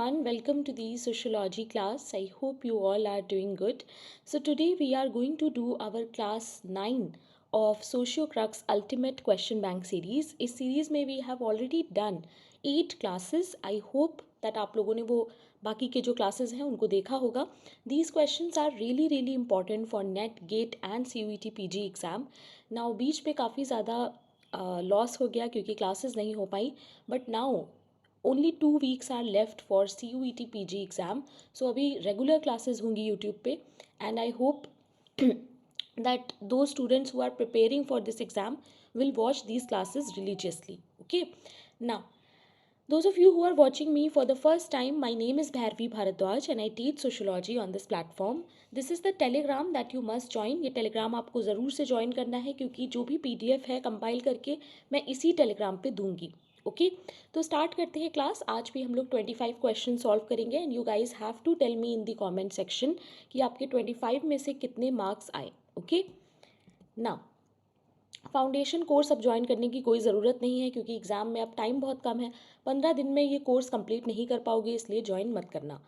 everyone, welcome to the sociology class. I hope you all are doing good. So today we are going to do our class 9 of Sociocrux Ultimate Question Bank series. इस series में we have already done 8 classes. I hope that आप लोगों ने वो बाकी के जो classes हैं उनको देखा होगा. These questions are really important for NET, GATE and CUET PG exam. Now बीच पे काफ़ी ज़्यादा लॉस हो गया क्योंकि क्लासेस नहीं हो पाई, but now only 2 weeks are left for CUET PG exam. So अभी रेगुलर क्लासेस होंगी यूट्यूब पे, and I hope that those students who are preparing for this exam will watch these classes religiously. Okay, now those of you who are watching me for the first time, my name is Bhairavi Bharadwaj and I teach sociology on this platform. This is the telegram that you must join. ये telegram आपको ज़रूर से join करना है क्योंकि जो भी PDF है compile करके मैं इसी telegram पे दूंगी. ओके, तो स्टार्ट करते हैं क्लास. आज भी हम लोग 25 क्वेश्चन सॉल्व करेंगे and you guys have to tell me in the comment section कि आपके 25 में से कितने मार्क्स आए. ओके, ना फाउंडेशन कोर्स अब ज्वाइन करने की कोई ज़रूरत नहीं है क्योंकि एग्ज़ाम में अब टाइम बहुत कम है. 15 दिन में ये कोर्स कंप्लीट नहीं कर पाओगे, इसलिए ज्वाइन मत करना.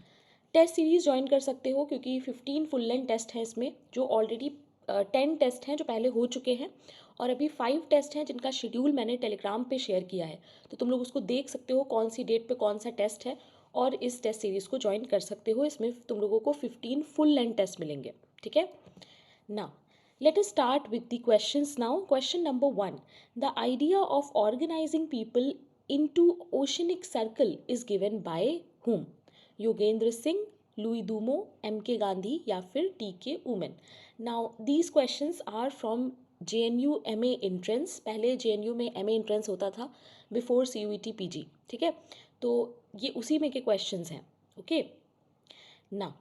टेस्ट सीरीज़ ज्वाइन कर सकते हो क्योंकि 15 फुल लेंथ टेस्ट हैं इसमें, जो ऑलरेडी 10 टेस्ट हैं जो पहले हो चुके हैं और अभी 5 टेस्ट हैं जिनका शेड्यूल मैंने टेलीग्राम पे शेयर किया है. तो तुम लोग उसको देख सकते हो कौन सी डेट पे कौन सा टेस्ट है और इस टेस्ट सीरीज़ को ज्वाइन कर सकते हो. इसमें तुम लोगों को 15 फुल लेंथ टेस्ट मिलेंगे. ठीक है ना. Let us start with the questions now. Question number 1. The idea of organizing people into oceanic circle is given by whom? Yogendra Singh, Louis Dumont, M.K. Gandhi या फिर T.K. Oommen. Now these questions are from JNU MA entrance. पहले JNU में MA entrance होता था before CUET PG. ठीक है, तो ये उसी में के questions हैं. ओके ना,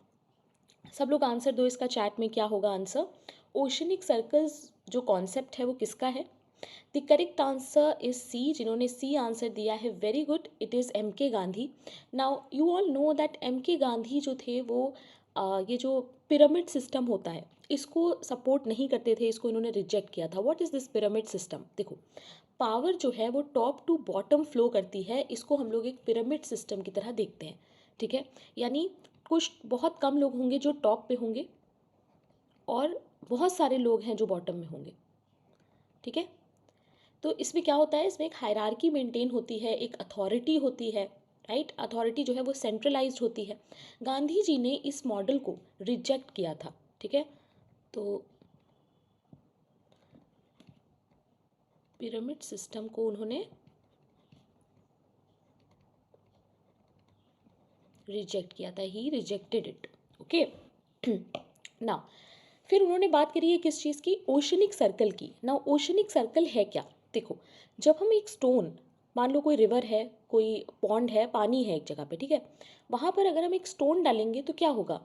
सब लोग आंसर दो इसका. चैट में क्या होगा आंसर? ओशनिक सर्कल्स जो कॉन्सेप्ट है वो किसका है? The correct answer is C. जिन्होंने सी आंसर दिया है, very good, it is M.K. Gandhi. Now you all know that M.K. Gandhi जो थे वो ये जो पिरामिड सिस्टम होता है इसको सपोर्ट नहीं करते थे, इसको इन्होंने रिजेक्ट किया था. What is this pyramid system? देखो, पावर जो है वो टॉप टू बॉटम फ्लो करती है, इसको हम लोग एक पिरामिड सिस्टम की तरह देखते हैं. ठीक है, यानी कुछ बहुत कम लोग होंगे जो टॉप पे होंगे और बहुत सारे लोग हैं जो बॉटम में होंगे. ठीक है, तो इसमें क्या होता है, इसमें एक हायरार्की मेंटेन होती है, एक अथॉरिटी होती है. राइट, अथॉरिटी जो है वो सेंट्रलाइज्ड होती है. गांधी जी ने इस मॉडल को रिजेक्ट किया था. ठीक है, तो पिरामिड सिस्टम को उन्होंने रिजेक्ट किया था. ही रिजेक्टेड इट. ओके ना, फिर उन्होंने बात करी है किस चीज़ की? ओशनिक सर्कल की. ना, ओशनिक सर्कल है क्या? देखो, जब हम एक स्टोन, मान लो कोई रिवर है, कोई पॉन्ड है, पानी है एक जगह पे, ठीक है, वहाँ पर अगर हम एक स्टोन डालेंगे तो क्या होगा?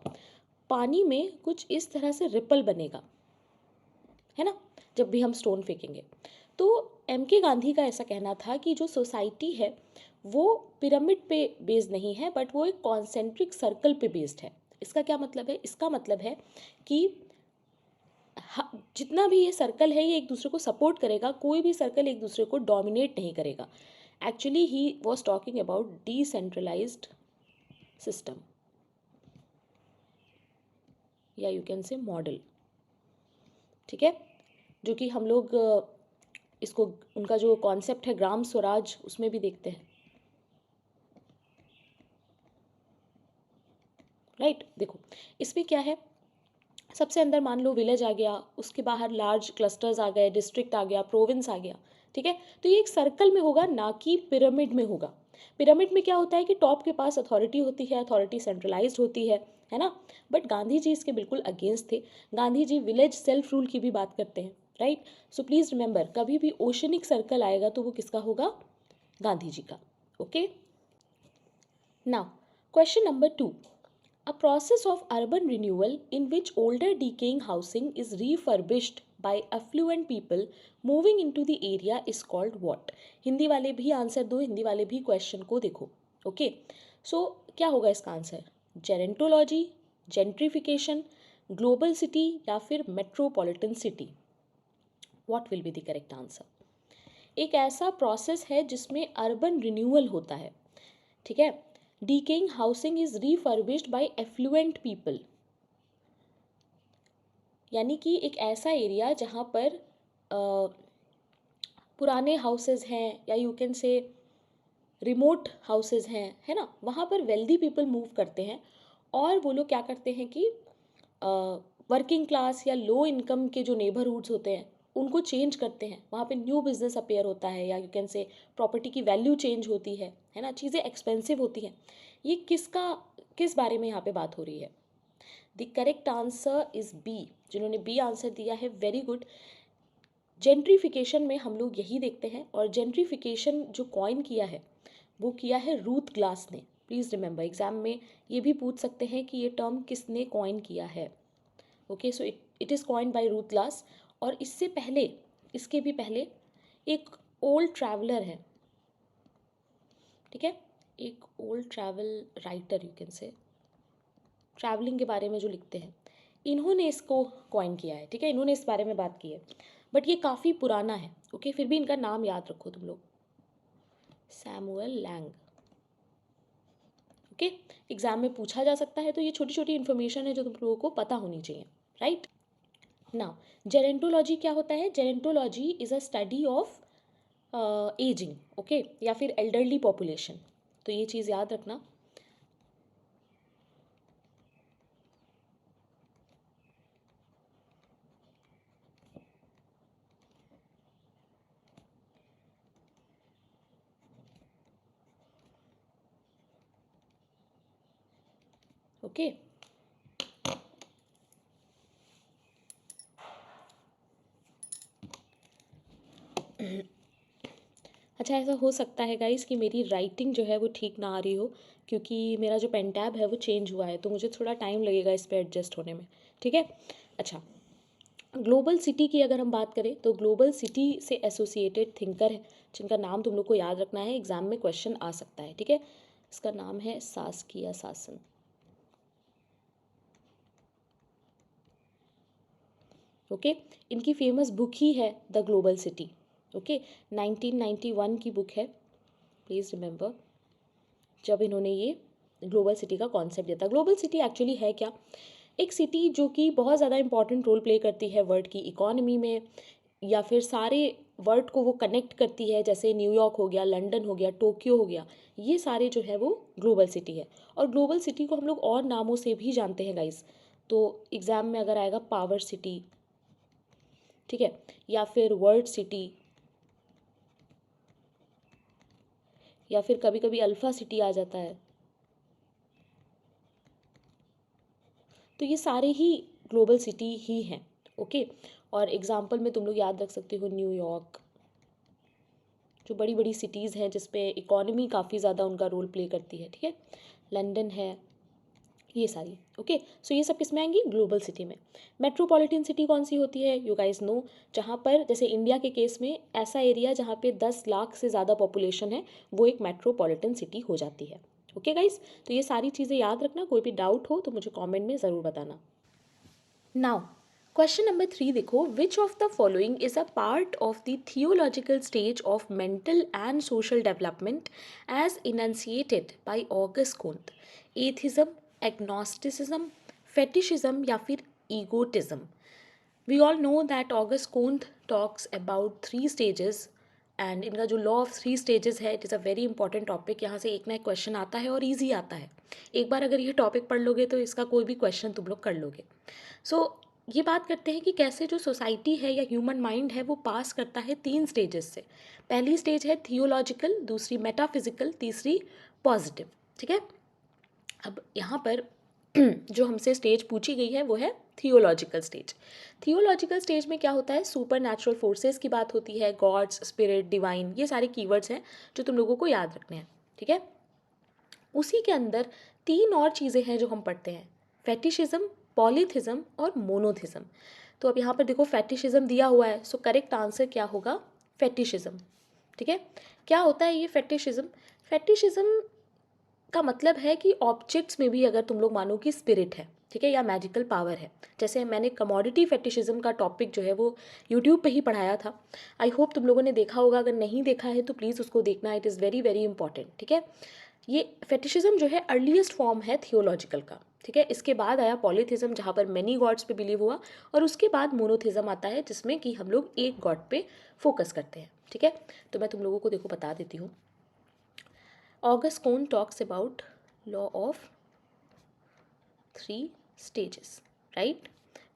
पानी में कुछ इस तरह से रिपल बनेगा, है ना, जब भी हम स्टोन फेंकेंगे. तो M.K. गांधी का ऐसा कहना था कि जो सोसाइटी है वो पिरामिड पे बेस्ड नहीं है, बट वो एक कॉन्सेंट्रिक सर्कल पे बेस्ड है. इसका क्या मतलब है? इसका मतलब है कि जितना भी ये सर्कल है ये एक दूसरे को सपोर्ट करेगा, कोई भी सर्कल एक दूसरे को डोमिनेट नहीं करेगा. Actually he was talking about decentralized system, या यू कैन से मॉडल. ठीक है, जो कि हम लोग इसको, उनका जो कॉन्सेप्ट है ग्राम स्वराज, उसमें भी देखते हैं. राइट, देखो इसमें क्या है, सबसे अंदर मान लो विलेज आ गया, उसके बाहर लार्ज क्लस्टर्स आ गए, डिस्ट्रिक्ट आ गया, प्रोविंस आ गया. ठीक है, तो ये एक सर्कल में होगा, ना कि पिरामिड में होगा. पिरामिड में क्या होता है कि टॉप के पास अथॉरिटी होती है, अथॉरिटी सेंट्रलाइज्ड होती है ना. बट गांधी जी इसके बिल्कुल अगेंस्ट थे. Gandhi ji village self rule की भी बात करते हैं. राइट, सो प्लीज़ रिमेंबर, कभी भी ओशनिक सर्कल आएगा तो वो किसका होगा? गांधी जी का. Okay, now question number 2. A process of urban renewal in which older decaying housing is refurbished by affluent people moving into the area is called what? Hindi वाले भी आंसर दो, हिंदी वाले भी क्वेश्चन को देखो. ओके, सो क्या होगा इसका answer? Gerontology, gentrification, global city या फिर metropolitan city? What will be the correct answer? एक ऐसा प्रोसेस है जिसमें अर्बन रिन्यूअल होता है. ठीक है, decaying housing is refurbished by affluent people, यानी कि एक ऐसा एरिया जहाँ पर पुराने हाउसेज हैं या यू कैन से रिमोट हाउसेज हैं, है ना, वहाँ पर वेल्दी पीपल मूव करते हैं और वो लोग क्या करते हैं कि वर्किंग क्लास या लो इनकम के जो नेबरहुड्स होते हैं उनको चेंज करते हैं, वहाँ पे न्यू बिजनेस अपेयर होता है या यू कैन से प्रॉपर्टी की वैल्यू चेंज होती है ना, चीज़ें एक्सपेंसिव होती हैं। ये किस बारे में यहाँ पे बात हो रही है? The correct answer is B. जिन्होंने बी आंसर दिया है, वेरी गुड। जेंट्रिफिकेशन में हम लोग यही देखते हैं, और जेंट्रिफिकेशन जो कॉइन किया है वो किया है रूथ ग्लास ने। प्लीज़ रिमेंबर, एग्जाम में ये भी पूछ सकते हैं कि ये टर्म किसने कॉइन किया है। Okay, so it is coined bye Ruth glass. और इसके भी पहले एक ओल्ड ट्रैवलर है, ठीक है, एक old travel writer, you can से ट्रैवलिंग के बारे में जो लिखते हैं, इन्होंने इसको कॉइन किया है, ठीक है, इन्होंने इस बारे में बात की है, बट ये काफ़ी पुराना है। ओके, फिर भी इनका नाम याद रखो तुम लोग, सैमुअल लैंग। ओके, एग्जाम में पूछा जा सकता है, तो ये छोटी छोटी इन्फॉर्मेशन है जो तुम लोगों को पता होनी चाहिए, राइट। नाउ जेरेंटोलॉजी क्या होता है? Gerontology is a study of ageing, okay, या फिर एल्डरली पॉपुलेशन, तो ये चीज़ याद रखना। ओके, अच्छा, ऐसा हो सकता है गाइस कि मेरी राइटिंग जो है वो ठीक ना आ रही हो, क्योंकि मेरा जो पेन टैब है वो चेंज हुआ है, तो मुझे थोड़ा टाइम लगेगा इस पर एडजस्ट होने में, ठीक है। अच्छा, ग्लोबल सिटी की अगर हम बात करें तो ग्लोबल सिटी से एसोसिएटेड थिंकर है जिनका नाम तुम लोग को याद रखना है, एग्जाम में क्वेश्चन आ सकता है, ठीक है। इसका नाम है सास्किया सासन। ओके, इनकी फेमस बुक ही है द ग्लोबल सिटी। ओके, 1991 की बुक है, प्लीज़ रिमेंबर, जब इन्होंने ये ग्लोबल सिटी का कॉन्सेप्ट दिया था। ग्लोबल सिटी एक्चुअली है क्या? एक सिटी जो कि बहुत ज़्यादा इंपॉर्टेंट रोल प्ले करती है वर्ल्ड की इकोनॉमी में, या फिर सारे वर्ल्ड को वो कनेक्ट करती है, जैसे न्यूयॉर्क हो गया, लंदन हो गया, टोक्यो हो गया, ये सारे जो है वो ग्लोबल सिटी है। और ग्लोबल सिटी को हम लोग और नामों से भी जानते हैं गाइस, तो एग्ज़ाम में अगर आएगा पावर सिटी, ठीक है, या फिर वर्ल्ड सिटी, या फिर कभी कभी अल्फ़ा सिटी आ जाता है, तो ये सारे ही ग्लोबल सिटी ही हैं। ओके, और एग्जाम्पल में तुम लोग याद रख सकते हो न्यूयॉर्क, जो बड़ी बड़ी सिटीज़ हैं जिसपे इकोनॉमी काफ़ी ज़्यादा उनका रोल प्ले करती है, ठीक है, लंदन है, ये सारी। ओके, सो ये सब किस में आएंगी? ग्लोबल सिटी में। मेट्रोपॉलिटन सिटी कौन सी होती है? यू गाइस नो, जहाँ पर जैसे इंडिया के केस में ऐसा एरिया जहाँ पे 10 लाख से ज़्यादा पॉपुलेशन है, वो एक मेट्रोपॉलिटन सिटी हो जाती है। ओके गाइस, तो ये सारी चीज़ें याद रखना, कोई भी डाउट हो तो मुझे कॉमेंट में ज़रूर बताना। नाउ क्वेश्चन नंबर 3 देखो, which of the following is a part of the theological stage of mental and social development as enunciated by August Comte? Atheism, agnosticism, fetishism या फिर egotism? We all know that August Comte talks about 3 stages, and इनका जो law of 3 stages है, it is a very important topic. यहाँ से एक ना एक क्वेश्चन आता है और ईजी आता है। एक बार अगर ये टॉपिक पढ़ लोगे तो इसका कोई भी क्वेश्चन तुम लोग कर लोगे। सो ये बात करते हैं कि कैसे जो सोसाइटी है या ह्यूमन माइंड है वो पास करता है 3 स्टेजेस से। पहली स्टेज है थियोलॉजिकल, दूसरी मेटाफिजिकल, तीसरी पॉजिटिव, ठीक है। अब यहाँ पर जो हमसे स्टेज पूछी गई है वो है थियोलॉजिकल स्टेज। थियोलॉजिकल स्टेज में क्या होता है? सुपर नेचुरल फोर्सेस की बात होती है, गॉड्स, स्पिरिट, डिवाइन, ये सारे कीवर्ड्स हैं जो तुम लोगों को याद रखने हैं, ठीक है। उसी के अंदर 3 और चीज़ें हैं जो हम पढ़ते हैं, फेटिशिज्म, पॉलीथिज्म और मोनोथिज्म। तो अब यहाँ पर देखो फेटिशिज्म दिया हुआ है, सो करेक्ट आंसर क्या होगा? फेटिशिज्म, ठीक है। क्या होता है ये फेटिशिज्म? फेटिशिज्म का मतलब है कि ऑब्जेक्ट्स में भी अगर तुम लोग मानो कि स्पिरिट है, ठीक है, या मैजिकल पावर है। जैसे मैंने कमोडिटी फेटिशिज्म का टॉपिक जो है वो यूट्यूब पे ही पढ़ाया था, आई होप तुम लोगों ने देखा होगा, अगर नहीं देखा है तो प्लीज़ उसको देखना, it is very very important, ठीक है। ये फेटिशिज्म जो है अर्लीस्ट फॉर्म है थियोलॉजिकल का, ठीक है। इसके बाद आया पॉलीथिज्म जहाँ पर मेनी गॉड्स पे बिलीव हुआ, और उसके बाद मोनोथिज्म आता है जिसमें कि हम लोग एक गॉड पे फोकस करते हैं, ठीक है। तो मैं तुम लोगों को देखो बता देती हूँ। Auguste Comte talks about law of 3 stages, right.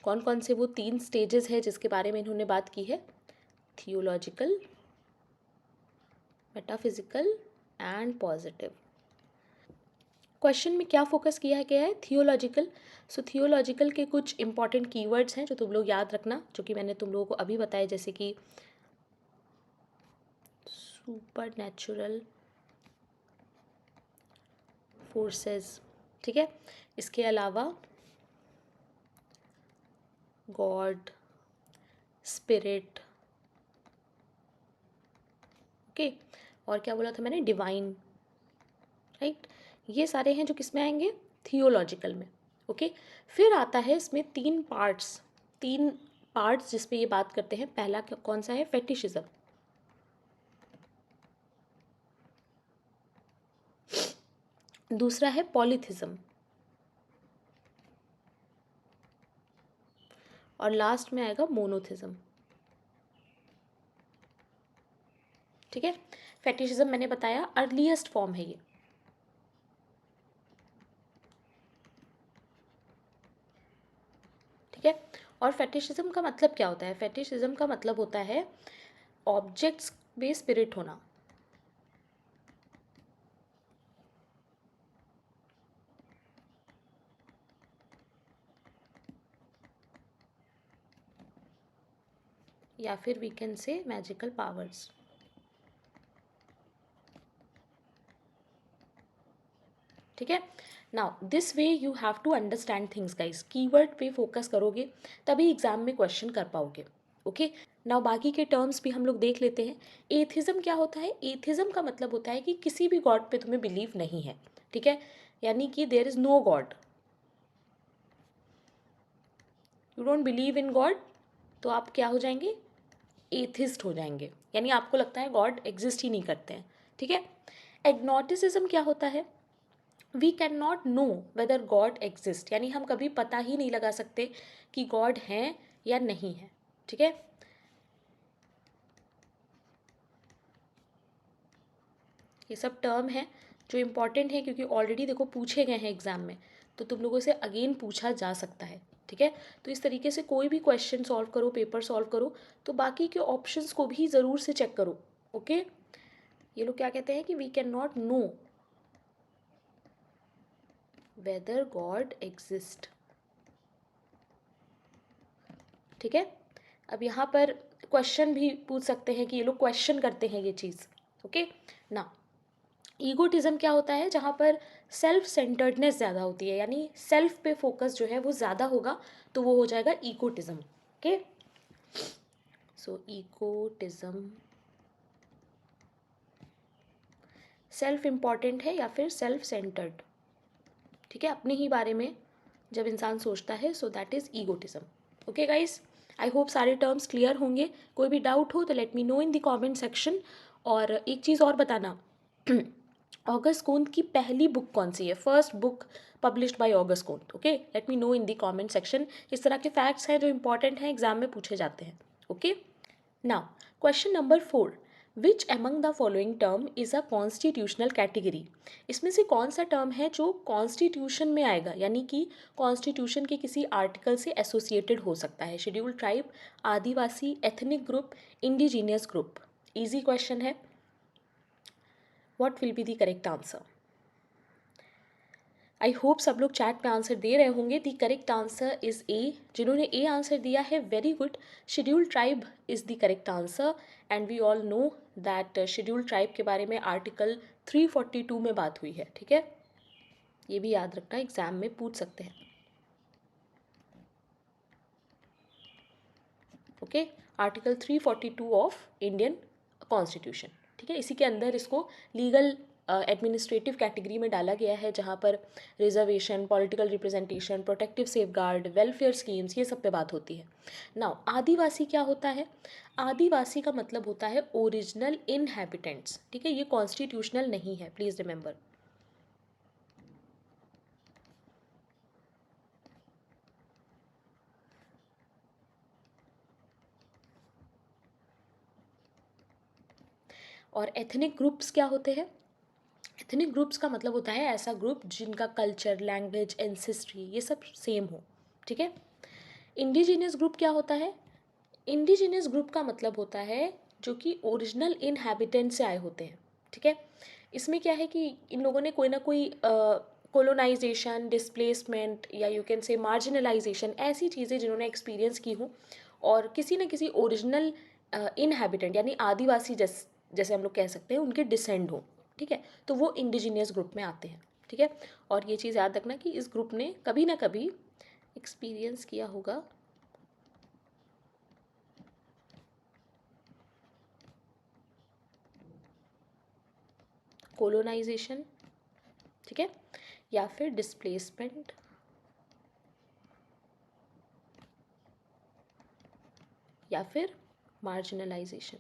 कौन कौन से वो 3 स्टेजेस है जिसके बारे में इन्होंने बात की है? Theological, metaphysical and positive. Question में क्या फोकस किया गया है? थियोलॉजिकल। सो थियोलॉजिकल के कुछ इंपॉर्टेंट कीवर्ड्स हैं जो तुम लोग याद रखना, जो कि मैंने तुम लोगों को अभी बताया, जैसे कि सुपर नेचुरल फोर्सेस, ठीक है। इसके अलावा गॉड, स्पिरिट, ओके, और क्या बोला था मैंने? Divine, right. ये सारे हैं जो किस में आएंगे? थियोलॉजिकल में, ओके। फिर आता है इसमें 3 पार्ट्स जिस पे ये बात करते हैं। पहला कौन सा है? फेटिशिज्म। दूसरा है पॉलीथिज्म, और लास्ट में आएगा मोनोथिज्म, ठीक है। फेटिशिज्म मैंने बताया अर्लीस्ट फॉर्म है ये, ठीक है। और फेटिशिज्म का मतलब क्या होता है? फेटिशिज्म का मतलब होता है ऑब्जेक्ट्स में स्पिरिट होना, या फिर we can say magical powers, ठीक है। Now this way you have to understand things guys. Keyword पे फोकस करोगे तभी एग्जाम में क्वेश्चन कर पाओगे, ओके। नाउ बाकी के टर्म्स भी हम लोग देख लेते हैं। एथिज्म क्या होता है? एथिज्म का मतलब होता है कि किसी भी गॉड पे तुम्हें बिलीव नहीं है, ठीक है। यानी कि there is no God, you don't believe in God, तो आप क्या हो जाएंगे? एथिस्ट हो जाएंगे, यानी आपको लगता है गॉड एग्जिस्ट ही नहीं करते हैं, ठीक है। एग्नोटिसिज्म क्या होता है? We can not know whether God exist, यानी हम कभी पता ही नहीं लगा सकते कि गॉड हैं या नहीं है, ठीक है। ये सब टर्म है जो इम्पॉर्टेंट है, क्योंकि ऑलरेडी देखो पूछे गए हैं एग्जाम में, तो तुम लोगों से अगेन पूछा जा सकता है, ठीक है। तो इस तरीके से कोई भी क्वेश्चन सॉल्व करो, पेपर सॉल्व करो, तो बाकी के ऑप्शंस को भी ज़रूर से चेक करो, ओके। ये लोग क्या कहते हैं कि we can not know whether God exist, ठीक है। अब यहाँ पर क्वेश्चन भी पूछ सकते हैं कि ये लोग क्वेश्चन करते हैं ये चीज़, ओके ना। ईगोटिज्म क्या होता है? जहाँ पर सेल्फ सेंटर्डनेस ज़्यादा होती है, यानी सेल्फ पे फोकस जो है वो ज़्यादा होगा, तो वो हो जाएगा ईगोटिज्म, ओके। सो ईगोटिज्म सेल्फ इम्पॉर्टेंट है या फिर सेल्फ सेंटर्ड, ठीक है, अपने ही बारे में जब इंसान सोचता है, so that is egotism, okay guys. I hope सारे टर्म्स क्लियर होंगे। कोई भी डाउट हो तो let me know in the comment section. और एक चीज़ और बताना, ऑगस्ट कूंत की पहली बुक कौन सी है? First book published by August Comte, okay. Let me know in the comment section. इस तरह के फैक्ट्स हैं जो इंपॉर्टेंट हैं, एग्जाम में पूछे जाते हैं, okay. Now question number 4, which among the following term is a constitutional category? इसमें से कौन सा टर्म है जो कॉन्स्टिट्यूशन में आएगा, यानी कि कॉन्स्टिट्यूशन के किसी आर्टिकल से एसोसिएटेड हो सकता है? Scheduled tribe, Adivasi, ethnic group, indigenous group. Easy question है। What will be the correct answer? I hope सब लोग चैट पे आंसर दे रहे होंगे। The correct answer is A. जिन्होंने ए आंसर दिया है, very good. Schedule tribe is the correct answer, and we all know that schedule tribe के बारे में आर्टिकल 342 में बात हुई है, ठीक है। ये भी याद रखना, एग्जाम में पूछ सकते हैं, okay. Article 342 of Indian constitution, ठीक है। इसी के अंदर इसको लीगल एडमिनिस्ट्रेटिव कैटेगरी में डाला गया है, जहाँ पर reservation, political representation, protective safeguard, welfare schemes, ये सब पे बात होती है। नाउ आदिवासी क्या होता है? आदिवासी का मतलब होता है ओरिजिनल इनहैबिटेंट्स, ठीक है। ये कॉन्स्टिट्यूशनल नहीं है, प्लीज़ रिमेंबर। और एथनिक ग्रुप्स क्या होते हैं? एथनिक ग्रुप्स का मतलब होता है ऐसा ग्रुप जिनका कल्चर, लैंग्वेज, एंसेस्ट्री ये सब सेम हो, ठीक है। इंडिजिनियस ग्रुप क्या होता है? इंडिजिनियस ग्रुप का मतलब होता है जो कि ओरिजिनल इनहैबिटेंट से आए होते हैं, ठीक है। इसमें क्या है कि इन लोगों ने कोई ना कोई कोलोनाइजेशन, डिस्प्लेसमेंट या यू कैन से मार्जिनलाइजेशन, ऐसी चीज़ें जिन्होंने एक्सपीरियंस की हों और किसी न किसी ओरिजिनल इनहैबिटेंट यानी आदिवासी जैसे हम लोग कह सकते हैं उनके डिसेंड हो, ठीक है, तो वो इंडिजिनियस ग्रुप में आते हैं, ठीक है। और ये चीज़ याद रखना कि इस ग्रुप ने कभी ना कभी एक्सपीरियंस किया होगा कोलोनाइजेशन, ठीक है, या फिर डिस्प्लेसमेंट, या फिर मार्जिनलाइजेशन।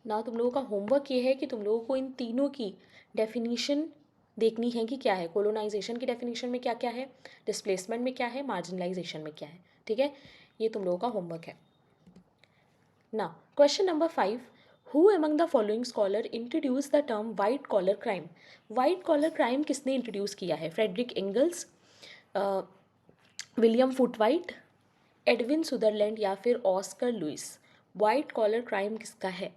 ना तुम लोगों का होमवर्क ये है कि तुम लोगों को इन तीनों की डेफिनीशन देखनी है कि क्या है, कोलोनाइजेशन की डेफिनेशन में क्या क्या है, डिस्प्लेसमेंट में क्या है, मार्जिनलाइजेशन में क्या है, ठीक है। ये तुम लोगों का होमवर्क है। ना question number 5, who among the following scholar introduce the term white collar crime? White collar crime किसने इंट्रोड्यूस किया है? Frederick Engels, William Foote Whyte, Edwin Sutherland या फिर Oscar Lewis? White collar crime किसका है?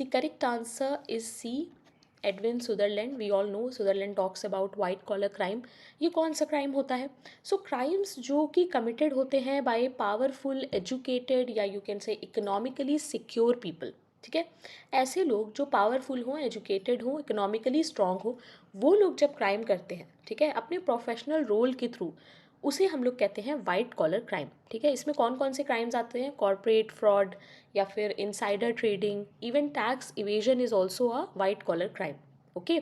The correct answer is C, Edwin Sutherland. We all know Sutherland talks about white collar crime. ये कौन सा क्राइम होता है? सो क्राइम्स जो कि कमिटेड होते हैं बाय पावरफुल, एजुकेटेड या यू कैन से इकोनॉमिकली सिक्योर पीपल, ठीक है। ऐसे लोग जो पावरफुल हों, एजुकेटेड हों, इकोनॉमिकली स्ट्रांग हो, वो लोग जब क्राइम करते हैं, ठीक है, अपने प्रोफेशनल रोल के थ्रू, उसे हम लोग कहते हैं वाइट कॉलर क्राइम, ठीक है। इसमें कौन कौन से क्राइम्स आते हैं? कॉर्पोरेट फ्रॉड या फिर insider trading, even tax evasion is also a white collar crime, okay.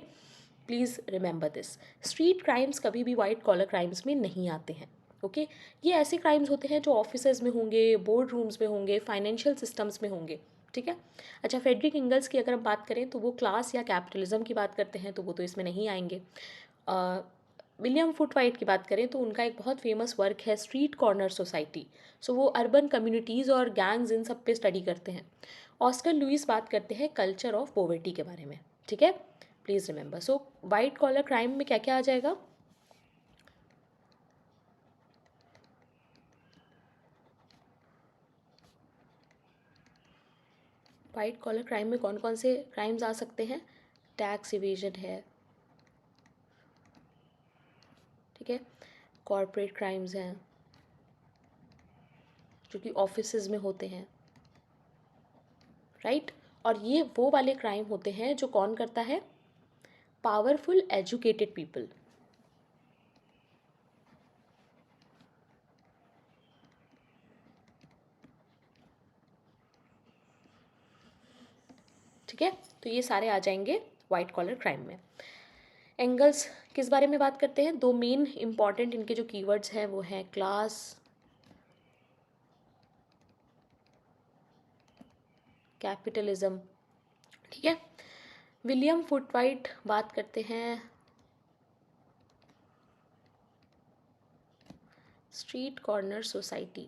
Please remember this. Street crimes कभी भी वाइट कॉलर क्राइम्स में नहीं आते हैं, ओके। ये ऐसे क्राइम्स होते हैं जो ऑफिसेज में होंगे, बोर्ड रूम्स में होंगे, फाइनेंशियल सिस्टम्स में होंगे, ठीक है। अच्छा, फ्रेडरिक एंगल्स की अगर हम बात करें तो वो क्लास या कैपिटलिज्म की बात करते हैं, तो वो तो इसमें नहीं आएंगे। विलियम फुटवाइट की बात करें तो उनका एक बहुत फेमस वर्क है स्ट्रीट कॉर्नर सोसाइटी। सो वो अर्बन कम्युनिटीज़ और गैंग्स इन सब पे स्टडी करते हैं। ऑस्कर लुइस बात करते हैं कल्चर ऑफ पॉवर्टी के बारे में, ठीक है। Please remember. So white collar crime में क्या क्या आ जाएगा? वाइट कॉलर क्राइम में कौन कौन से क्राइम्स आ सकते हैं? टैक्स इवेजन है, ठीक है, कॉर्पोरेट क्राइम्स हैं जो कि ऑफिसेज में होते हैं, राइट। और ये वो वाले क्राइम होते हैं जो कौन करता है? पावरफुल एजुकेटेड पीपल, ठीक है। तो ये सारे आ जाएंगे वाइट कॉलर क्राइम में। एंगल्स किस बारे में बात करते हैं? दो मेन इंपॉर्टेंट इनके जो कीवर्ड्स हैं वो हैं क्लास, कैपिटलिज्म, ठीक है। विलियम फुटवाइट बात करते हैं स्ट्रीट कॉर्नर सोसाइटी,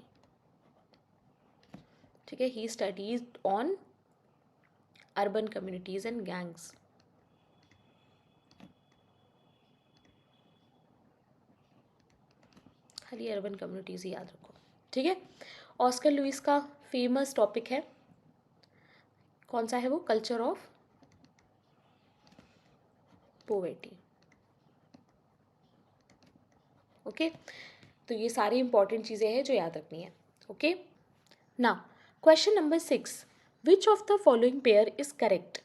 ठीक है। He studies on urban communities and gangs, खाली अर्बन कम्युनिटीज ही याद रखो, ठीक है। ऑस्कर लुइस का फेमस टॉपिक है, कौन सा है वो? Culture of poverty, okay. तो ये सारी इंपॉर्टेंट चीज़ें हैं जो याद रखनी है, okay. Now question number 6, which of the following pair is correct?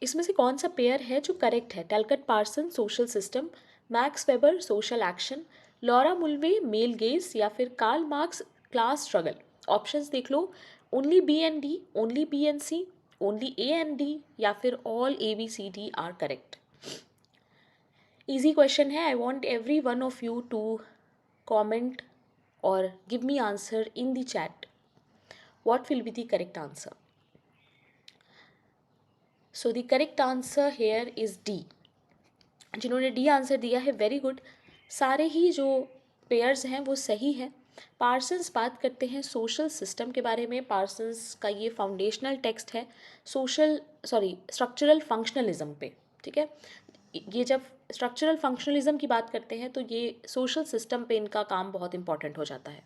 इसमें से कौन सा पेयर है जो करेक्ट है? Talcott Parson, social system, Max Weber, social action, Laura Mulvey, male gaze या फिर Karl Marx, class struggle? Options देख लो। Only B and D, only B and C, only A and D या फिर all A B C D are correct? Easy question है। आई want every one of you to comment और give me answer in the chat. What will be the correct answer? So the correct answer here is D. जिन्होंने D answer दिया है very good. सारे ही जो pairs हैं वो सही है। पार्सन्स बात करते हैं सोशल सिस्टम के बारे में। पार्सन्स का ये फाउंडेशनल टेक्स्ट है स्ट्रक्चरल फंक्शनलिज्म पे, ठीक है। ये जब स्ट्रक्चरल फंक्शनलिज्म की बात करते हैं तो ये सोशल सिस्टम पे इनका काम बहुत इंपॉर्टेंट हो जाता है।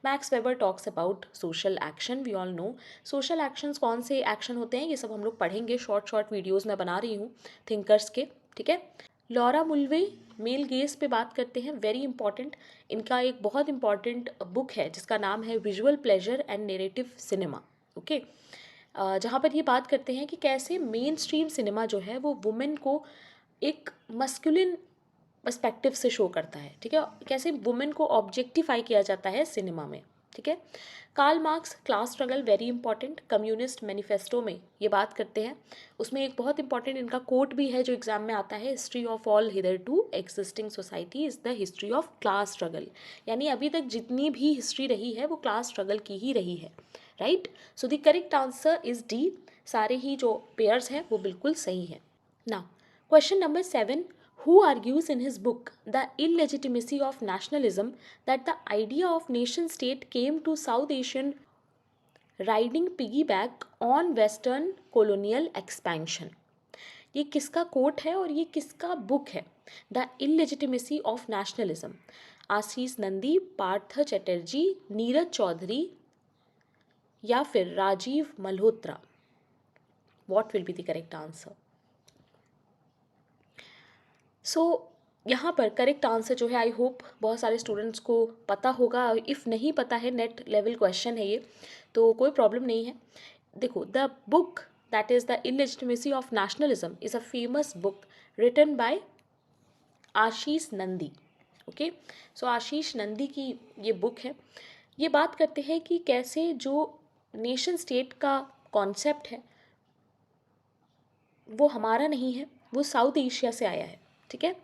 Max Weber talks about social action. We all know social actions कौन से एक्शन होते हैं, ये सब हम लोग पढ़ेंगे। शॉर्ट शॉर्ट वीडियोज़ मैं बना रही हूँ थिंकर्स के, ठीक है। लॉरा मुल्वे मेल गेज पे बात करते हैं, वेरी इंपॉर्टेंट। इनका एक बहुत इंपॉर्टेंट बुक है जिसका नाम है visual pleasure and narrative cinema, okay. जहाँ पर ये बात करते हैं कि कैसे मेन स्ट्रीम सिनेमा जो है वो वुमेन को एक मस्कुलिन पर्सपेक्टिव से शो करता है, ठीक है। कैसे वुमेन को ऑब्जेक्टिफाई किया जाता है सिनेमा में, ठीक है। Karl Marx class struggle, very important. Communist manifesto में ये बात करते हैं, उसमें एक बहुत इंपॉर्टेंट इनका कोट भी है जो एग्जाम में आता है, history of all hitherto existing society is the history of class struggle. यानी अभी तक जितनी भी हिस्ट्री रही है वो क्लास स्ट्रगल की ही रही है, right. So the correct answer is D. सारे ही जो पेयर्स हैं वो बिल्कुल सही है ना। Question number 7, who argues in his book The Illegitimacy of Nationalism that the idea of nation state came to South Asian riding piggyback on Western colonial expansion? ये किसका कोट है और ये किसका बुक है? The illegitimacy of nationalism. Ashis Nandy, Partha Chatterjee, Neeraj Chaudhary या फिर Rajiv Malhotra? What will be the correct answer? So यहाँ पर करेक्ट आंसर जो है, आई होप बहुत सारे स्टूडेंट्स को पता होगा। इफ़ नहीं पता है, नेट लेवल क्वेश्चन है ये, तो कोई प्रॉब्लम नहीं है। देखो, the book that is the illegitimacy of nationalism is a famous book written by Ashis Nandy, okay. So Ashis Nandy की ये बुक है। ये बात करते हैं कि कैसे जो नेशन स्टेट का कॉन्सेप्ट है वो हमारा नहीं है, वो साउथ एशिया से आया है, ठीक है।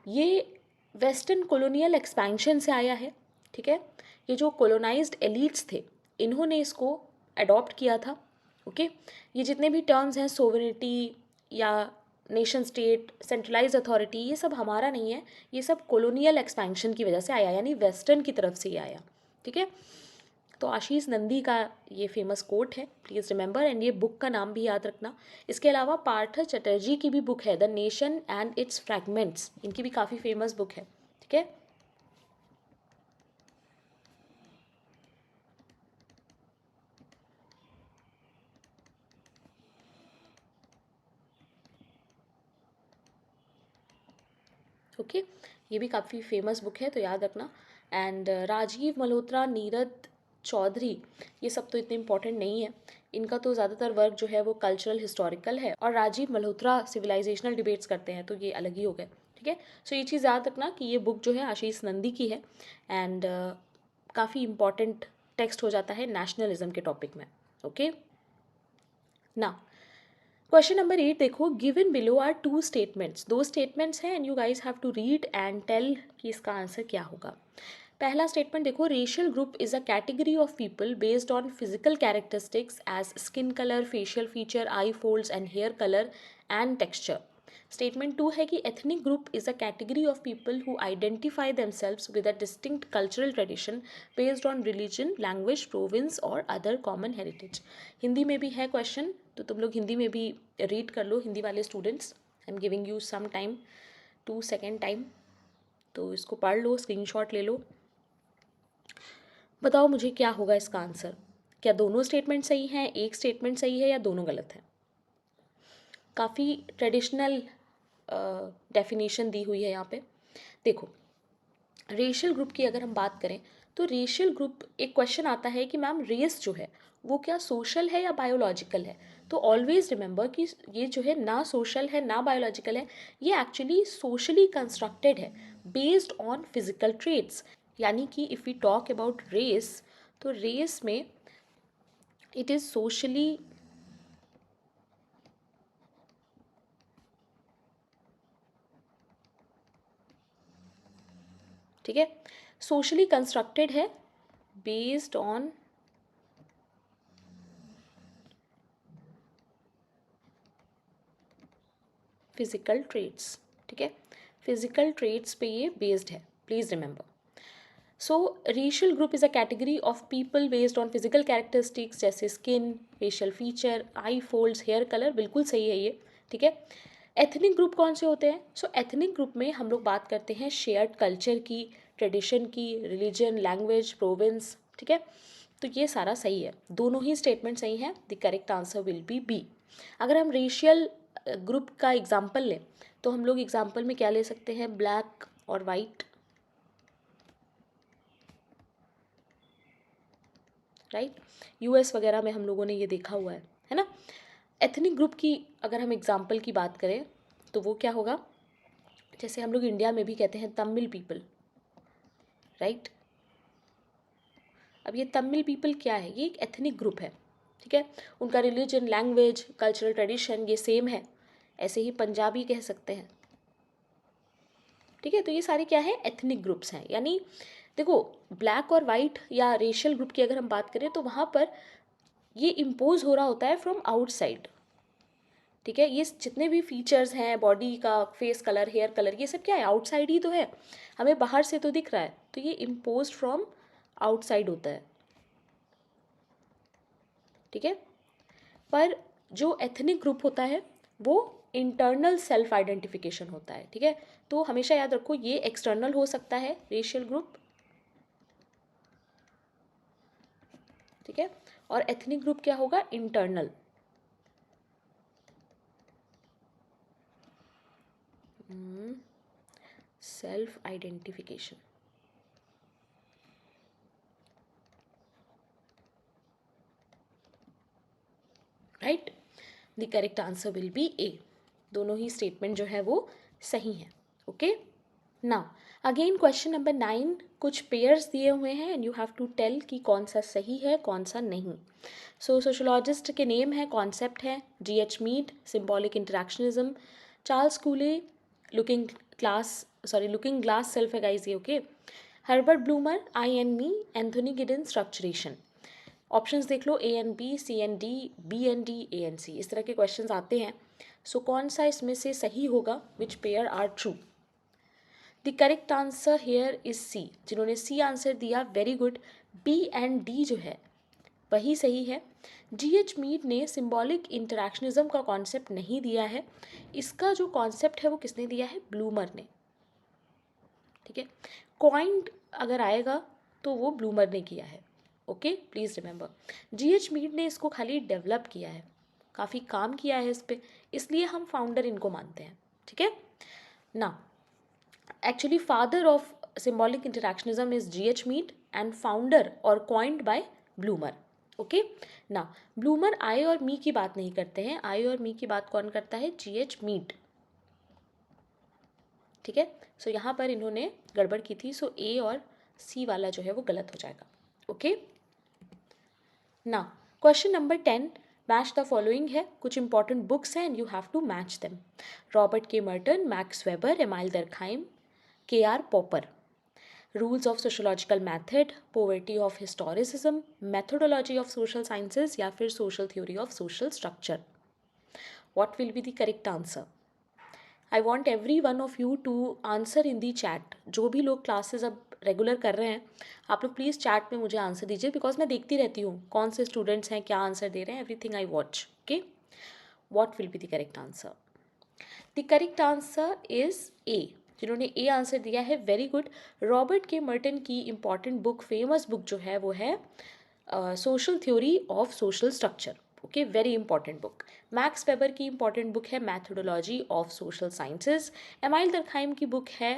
ये वेस्टर्न कॉलोनियल एक्सपेंशन से आया है, ठीक है। ये जो कॉलोनाइज्ड एलिट्स थे इन्होंने इसको अडॉप्ट किया था, ओके। ये जितने भी टर्म्स हैं, सोवरेनिटी या नेशन स्टेट, सेंट्रलाइज अथॉरिटी, ये सब हमारा नहीं है, ये सब कॉलोनियल एक्सपेंशन की वजह से आया, यानी वेस्टर्न की तरफ से ही आया, ठीक है। तो आशीष नंदी का ये फेमस कोट है, प्लीज़ रिमेंबर, एंड ये बुक का नाम भी याद रखना। इसके अलावा पार्थ चटर्जी की भी बुक है the nation and it's fragments, इनकी भी काफ़ी फेमस बुक है, ठीक है। ओके, ये भी काफ़ी फेमस बुक है तो याद रखना। एंड राजीव मल्होत्रा, नीरज चौधरी, ये सब तो इतने इंपॉर्टेंट नहीं है। इनका तो ज़्यादातर वर्क जो है वो कल्चरल हिस्टोरिकल है, और राजीव मल्होत्रा सिविलाइजेशनल डिबेट्स करते हैं, तो ये अलग ही हो गए, ठीक है। सो ये चीज़ याद रखना कि ये बुक जो है आशीष नंदी की है, एंड काफ़ी इंपॉर्टेंट टेक्स्ट हो जाता है नेशनलिज्म के टॉपिक में, ओके ना। क्वेश्चन नंबर 8 देखो, given below are two statements, दो स्टेटमेंट्स हैं and you guys have to read and tell कि इसका आंसर क्या होगा। पहला स्टेटमेंट देखो, racial group is a category of people based on physical characteristics as skin colour, facial feature, eye folds and hair colour and texture. Statement 2 है कि ethnic group is a category of people who identify themselves with a distinct cultural tradition based on religion, language, province और other common heritage. Hindi में भी है question, तो तुम लोग हिंदी में भी रीड कर लो, हिंदी वाले students. I am giving you some time, 2 second time, तो इसको पढ़ लो, स्क्रीनशॉट ले लो। बताओ मुझे क्या होगा इसका आंसर। क्या दोनों स्टेटमेंट सही हैं, एक स्टेटमेंट सही है, या दोनों गलत है? काफ़ी ट्रेडिशनल डेफिनेशन दी हुई है यहाँ पे। देखो, रेशियल ग्रुप की अगर हम बात करें तो रेशियल ग्रुप, एक क्वेश्चन आता है कि मैम रेस जो है वो क्या सोशल है या बायोलॉजिकल है? तो ऑलवेज रिमेंबर कि ये जो है ना सोशल है ना बायोलॉजिकल है, ये एक्चुअली सोशली कंस्ट्रक्टेड है बेस्ड ऑन फिजिकल ट्रेट्स। यानी कि if we talk about race, तो रेस में इट इज़ सोशली, ठीक है, सोशली कंस्ट्रक्टेड है बेस्ड ऑन फिजिकल ट्रेट्स, ठीक है। फिजिकल ट्रेट्स पे ये बेस्ड है, please remember. So racial group is a category of people based on physical characteristics जैसे skin, facial feature, eye folds, hair colour, बिल्कुल सही है ये, ठीक है। एथनिक ग्रुप कौन से होते हैं? सो एथनिक ग्रुप में हम लोग बात करते हैं शेयर्ड कल्चर की, ट्रेडिशन की, रिलीजन, लैंग्वेज, प्रोविंस, ठीक है। तो ये सारा सही है, दोनों ही स्टेटमेंट सही हैं। The correct answer will be B. अगर हम रेशियल ग्रुप का एग्जाम्पल लें तो हम लोग एग्जाम्पल में क्या ले सकते हैं? ब्लैक और वाइट, राइट। यूएस वगैरह में हम लोगों ने ये देखा हुआ है ना। एथनिक ग्रुप की अगर हम एग्जाम्पल की बात करें तो वो क्या होगा? जैसे हम लोग इंडिया में भी कहते हैं तमिल पीपल, राइट। अब ये तमिल पीपल क्या है? ये एक एथनिक ग्रुप है, ठीक है। उनका रिलीजन, लैंग्वेज, कल्चरल ट्रेडिशन ये सेम है। ऐसे ही पंजाबी कह सकते हैं, ठीक है। तो ये सारे क्या है? एथनिक ग्रुप्स हैं। यानी देखो, ब्लैक और वाइट या रेशियल ग्रुप की अगर हम बात करें तो वहाँ पर ये इम्पोज हो रहा होता है फ्रॉम आउटसाइड, ठीक है। ये जितने भी फीचर्स हैं बॉडी का, फेस कलर, हेयर कलर, ये सब क्या है? आउटसाइड ही तो है, हमें बाहर से तो दिख रहा है, तो ये इम्पोज फ्रॉम आउटसाइड होता है, ठीक है। पर जो एथनिक ग्रुप होता है वो इंटरनल सेल्फ आइडेंटिफिकेशन होता है, ठीक है। तो हमेशा याद रखो ये एक्सटर्नल हो सकता है रेशियल ग्रुप, ठीक है। और एथनिक ग्रुप क्या होगा? Internal. Self identification, right. The correct answer will be A. दोनों ही स्टेटमेंट जो है वो सही हैं, okay. Now again question number 9, कुछ पेयर्स दिए हुए हैं and you have to tell कि कौन सा सही है कौन सा नहीं। सो सोशोलॉजिस्ट के नेम है, कॉन्सेप्ट है, G.H. Mead, symbolic interactionism, Charles Cooley, looking glass self है गाइस ये, okay. Herbert Blumer, I and me, Anthony Giddens, structuration. Options देख लो, A and B, C and D, B and D, A and C, इस तरह के questions आते हैं। सो कौन सा इसमें से सही होगा? Which pair are true? The correct answer here is C. जिन्होंने सी आंसर दिया, very good. B and D जो है वही सही है। G.H. मीड ने सिंबॉलिक इंटरेक्शनिज्म का कॉन्सेप्ट नहीं दिया है, इसका जो कॉन्सेप्ट है वो किसने दिया है? ब्लूमर ने, ठीक है। कॉइंड अगर आएगा तो वो ब्लूमर ने किया है, okay, please remember. G.H. Mead ने इसको खाली डेवलप किया है, काफ़ी काम किया है इस पर, इसलिए हम फाउंडर इनको मानते हैं, ठीक है ना। Actually, father of symbolic interactionism is G.H. Mead and founder or coined by Bloomer. Okay ना, ब्लूमर आई और मी की बात नहीं करते हैं, आई और मी की बात कौन करता है? G.H. मीड, ठीक है। सो यहाँ पर इन्होंने गड़बड़ की थी, सो ए और सी वाला जो है वो गलत हो जाएगा, ओके ना। Question number 10, match the following है, कुछ इंपॉर्टेंट बुक्स हैं and you have to match them. Robert K Merton, Max Weber, Emile Durkheim, K.R. Popper. Rules of sociological method, poverty of historicism, methodology of social sciences या फिर social theory of social structure. What will be the correct answer? I want every one of you to answer in the chat. जो भी लोग classes अब regular कर रहे हैं, आप लोग प्लीज़ चैट में मुझे आंसर दीजिए, बिकॉज मैं देखती रहती हूँ कौन से स्टूडेंट्स हैं, क्या आंसर दे रहे हैं, everything I watch, okay. What will be the correct answer? The correct answer is a. जिन्होंने ए आंसर दिया है, very good. Robert K Merton की इंपॉर्टेंट बुक, फेमस बुक जो है वो है social theory of social structure, okay, very important book. Max weber की important book है methodology of social sciences. Amyl दरखाइम की बुक है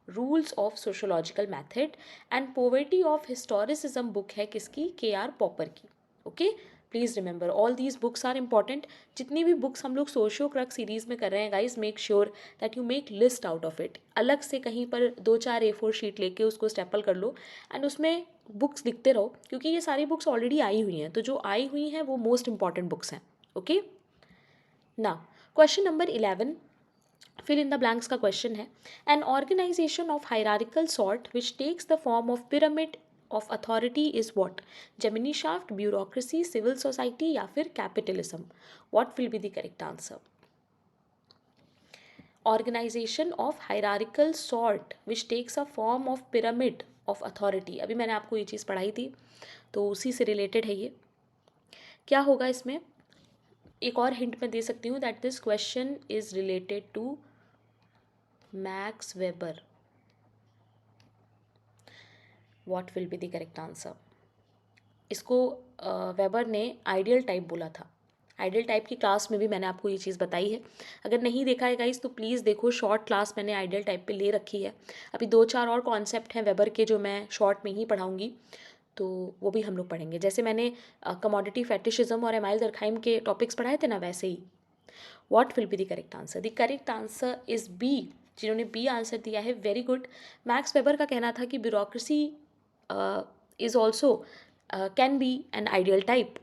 rules of sociological method. And poverty of historicism book है किसकी? K.R. पॉपर की, okay. Please remember all these books are important. जितनी भी books हम लोग सोशियो क्रक सीरीज़ में कर रहे हैं guys, make sure that you make list out of it. अलग से कहीं पर 2-4 A4 शीट लेके उसको स्टेपल कर लो एंड उसमें बुक्स लिखते रहो, क्योंकि ये सारी बुक्स ऑलरेडी आई हुई हैं, तो जो आई हुई हैं वो मोस्ट इंपॉर्टेंट बुक्स हैं, ओके ना। Question number 11, fill in the blanks का क्वेश्चन है। An organization of hierarchical sort which takes the form of pyramid of authority is what? Gemeinschaft, bureaucracy, civil society या फिर capitalism? What will be the correct answer? Organization of hierarchical sort which takes a form of pyramid of authority, अभी मैंने आपको ये चीज़ पढ़ाई थी तो उसी से रिलेटेड है ये। क्या होगा इसमें, एक और हिंट मैं दे सकती हूँ that this question is related to Max Weber. What will be the correct answer? इसको वेबर ने आइडियल टाइप बोला था। आइडियल टाइप की क्लास में भी मैंने आपको ये चीज़ बताई है। अगर नहीं देखा है गाइस तो प्लीज़ देखो, शॉर्ट क्लास मैंने आइडियल टाइप पे ले रखी है। अभी 2-4 और कॉन्सेप्ट हैं वेबर के जो मैं शॉर्ट में ही पढ़ाऊँगी, तो वो भी हम लोग पढ़ेंगे। जैसे मैंने कमोडिटी फेटिशिज्म और एमाइल दरखाइम के टॉपिक्स पढ़ाए थे ना, वैसे ही। What will be the correct answer? The correct answer is B. जिन्होंने बी आंसर दिया है, वेरी गुड। मैक्स वेबर का कहना था कि bureaucracy is also can be an ideal type,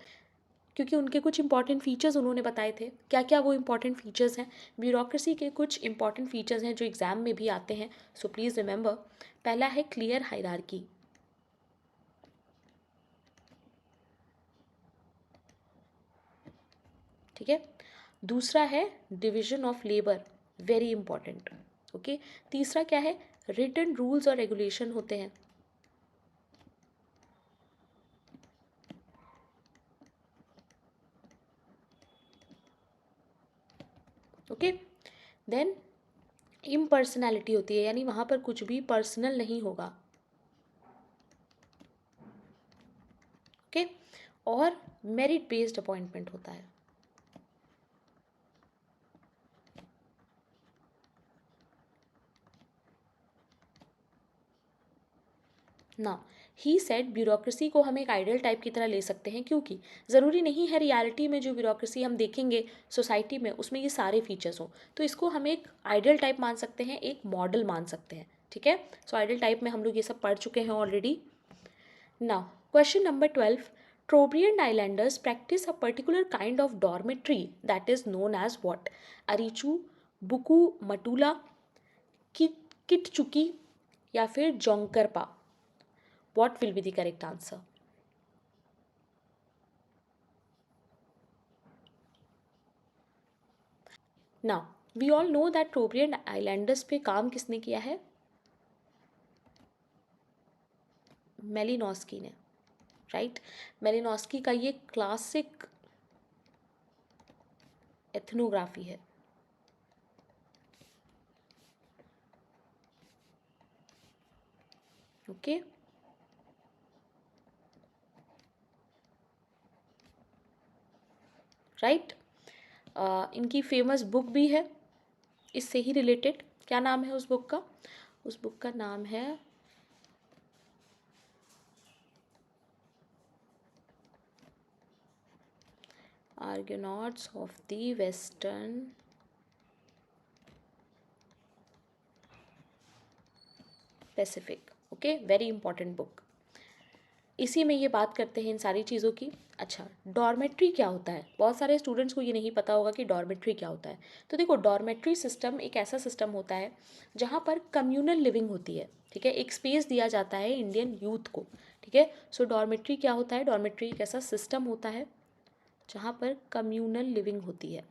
क्योंकि उनके कुछ इंपॉर्टेंट फीचर्स उन्होंने बताए थे। क्या क्या वो इंपॉर्टेंट फीचर्स हैं? ब्यूरोक्रेसी के कुछ इंपॉर्टेंट फीचर्स हैं जो एग्जाम में भी आते हैं, सो प्लीज़ रिमेंबर। पहला है क्लियर हायरार्की, ठीक है। दूसरा है division of labour, very important, okay. तीसरा क्या है? रिटन रूल्स और रेगुलेशन होते हैं। ओके, देन इम्पर्सनैलिटी होती है, यानी वहाँ पर कुछ भी पर्सनल नहीं होगा, ओके। और मेरिट बेस्ड अपॉइंटमेंट होता है। ना, ही सेड ब्यूरोक्रेसी को हम एक आइडियल टाइप की तरह ले सकते हैं, क्योंकि ज़रूरी नहीं है रियलिटी में जो ब्यूरोक्रेसी हम देखेंगे सोसाइटी में उसमें ये सारे फीचर्स हों। तो इसको हम एक आइडियल टाइप मान सकते हैं, एक मॉडल मान सकते हैं, ठीक है। सो आइडियल टाइप में हम लोग ये सब पढ़ चुके हैं already. Now question number 12, Trobriand islanders practice a particular kind of dormitory that is known as what? अरिचू, बुकू मटूला, किटचुकी, या फिर जोंकरपा? What will be the correct answer? Now, we all know that Trobriand Islanders पे काम किसने किया है? मेलिनोस्की ने, राइट। मेलिनोस्की का ये क्लासिक एथनोग्राफी है, ओके। राइट, इनकी फेमस बुक भी है इससे ही रिलेटेड। क्या नाम है उस बुक का? उस बुक का नाम है आर्गोनॉट्स of the western Pacific, okay, very important book. इसी में ये बात करते हैं इन सारी चीज़ों की। अच्छा, डॉर्मेट्री क्या होता है? बहुत सारे स्टूडेंट्स को ये नहीं पता होगा कि डॉर्मेट्री क्या होता है। तो देखो, डॉर्मेट्री सिस्टम एक ऐसा सिस्टम होता है जहाँ पर कम्युनल लिविंग होती है, ठीक है। एक स्पेस दिया जाता है इंडियन यूथ को, ठीक है। सो डॉर्मेट्री क्या होता है? डॉर्मेट्री एक ऐसा सिस्टम होता है जहाँ पर कम्युनल लिविंग होती है।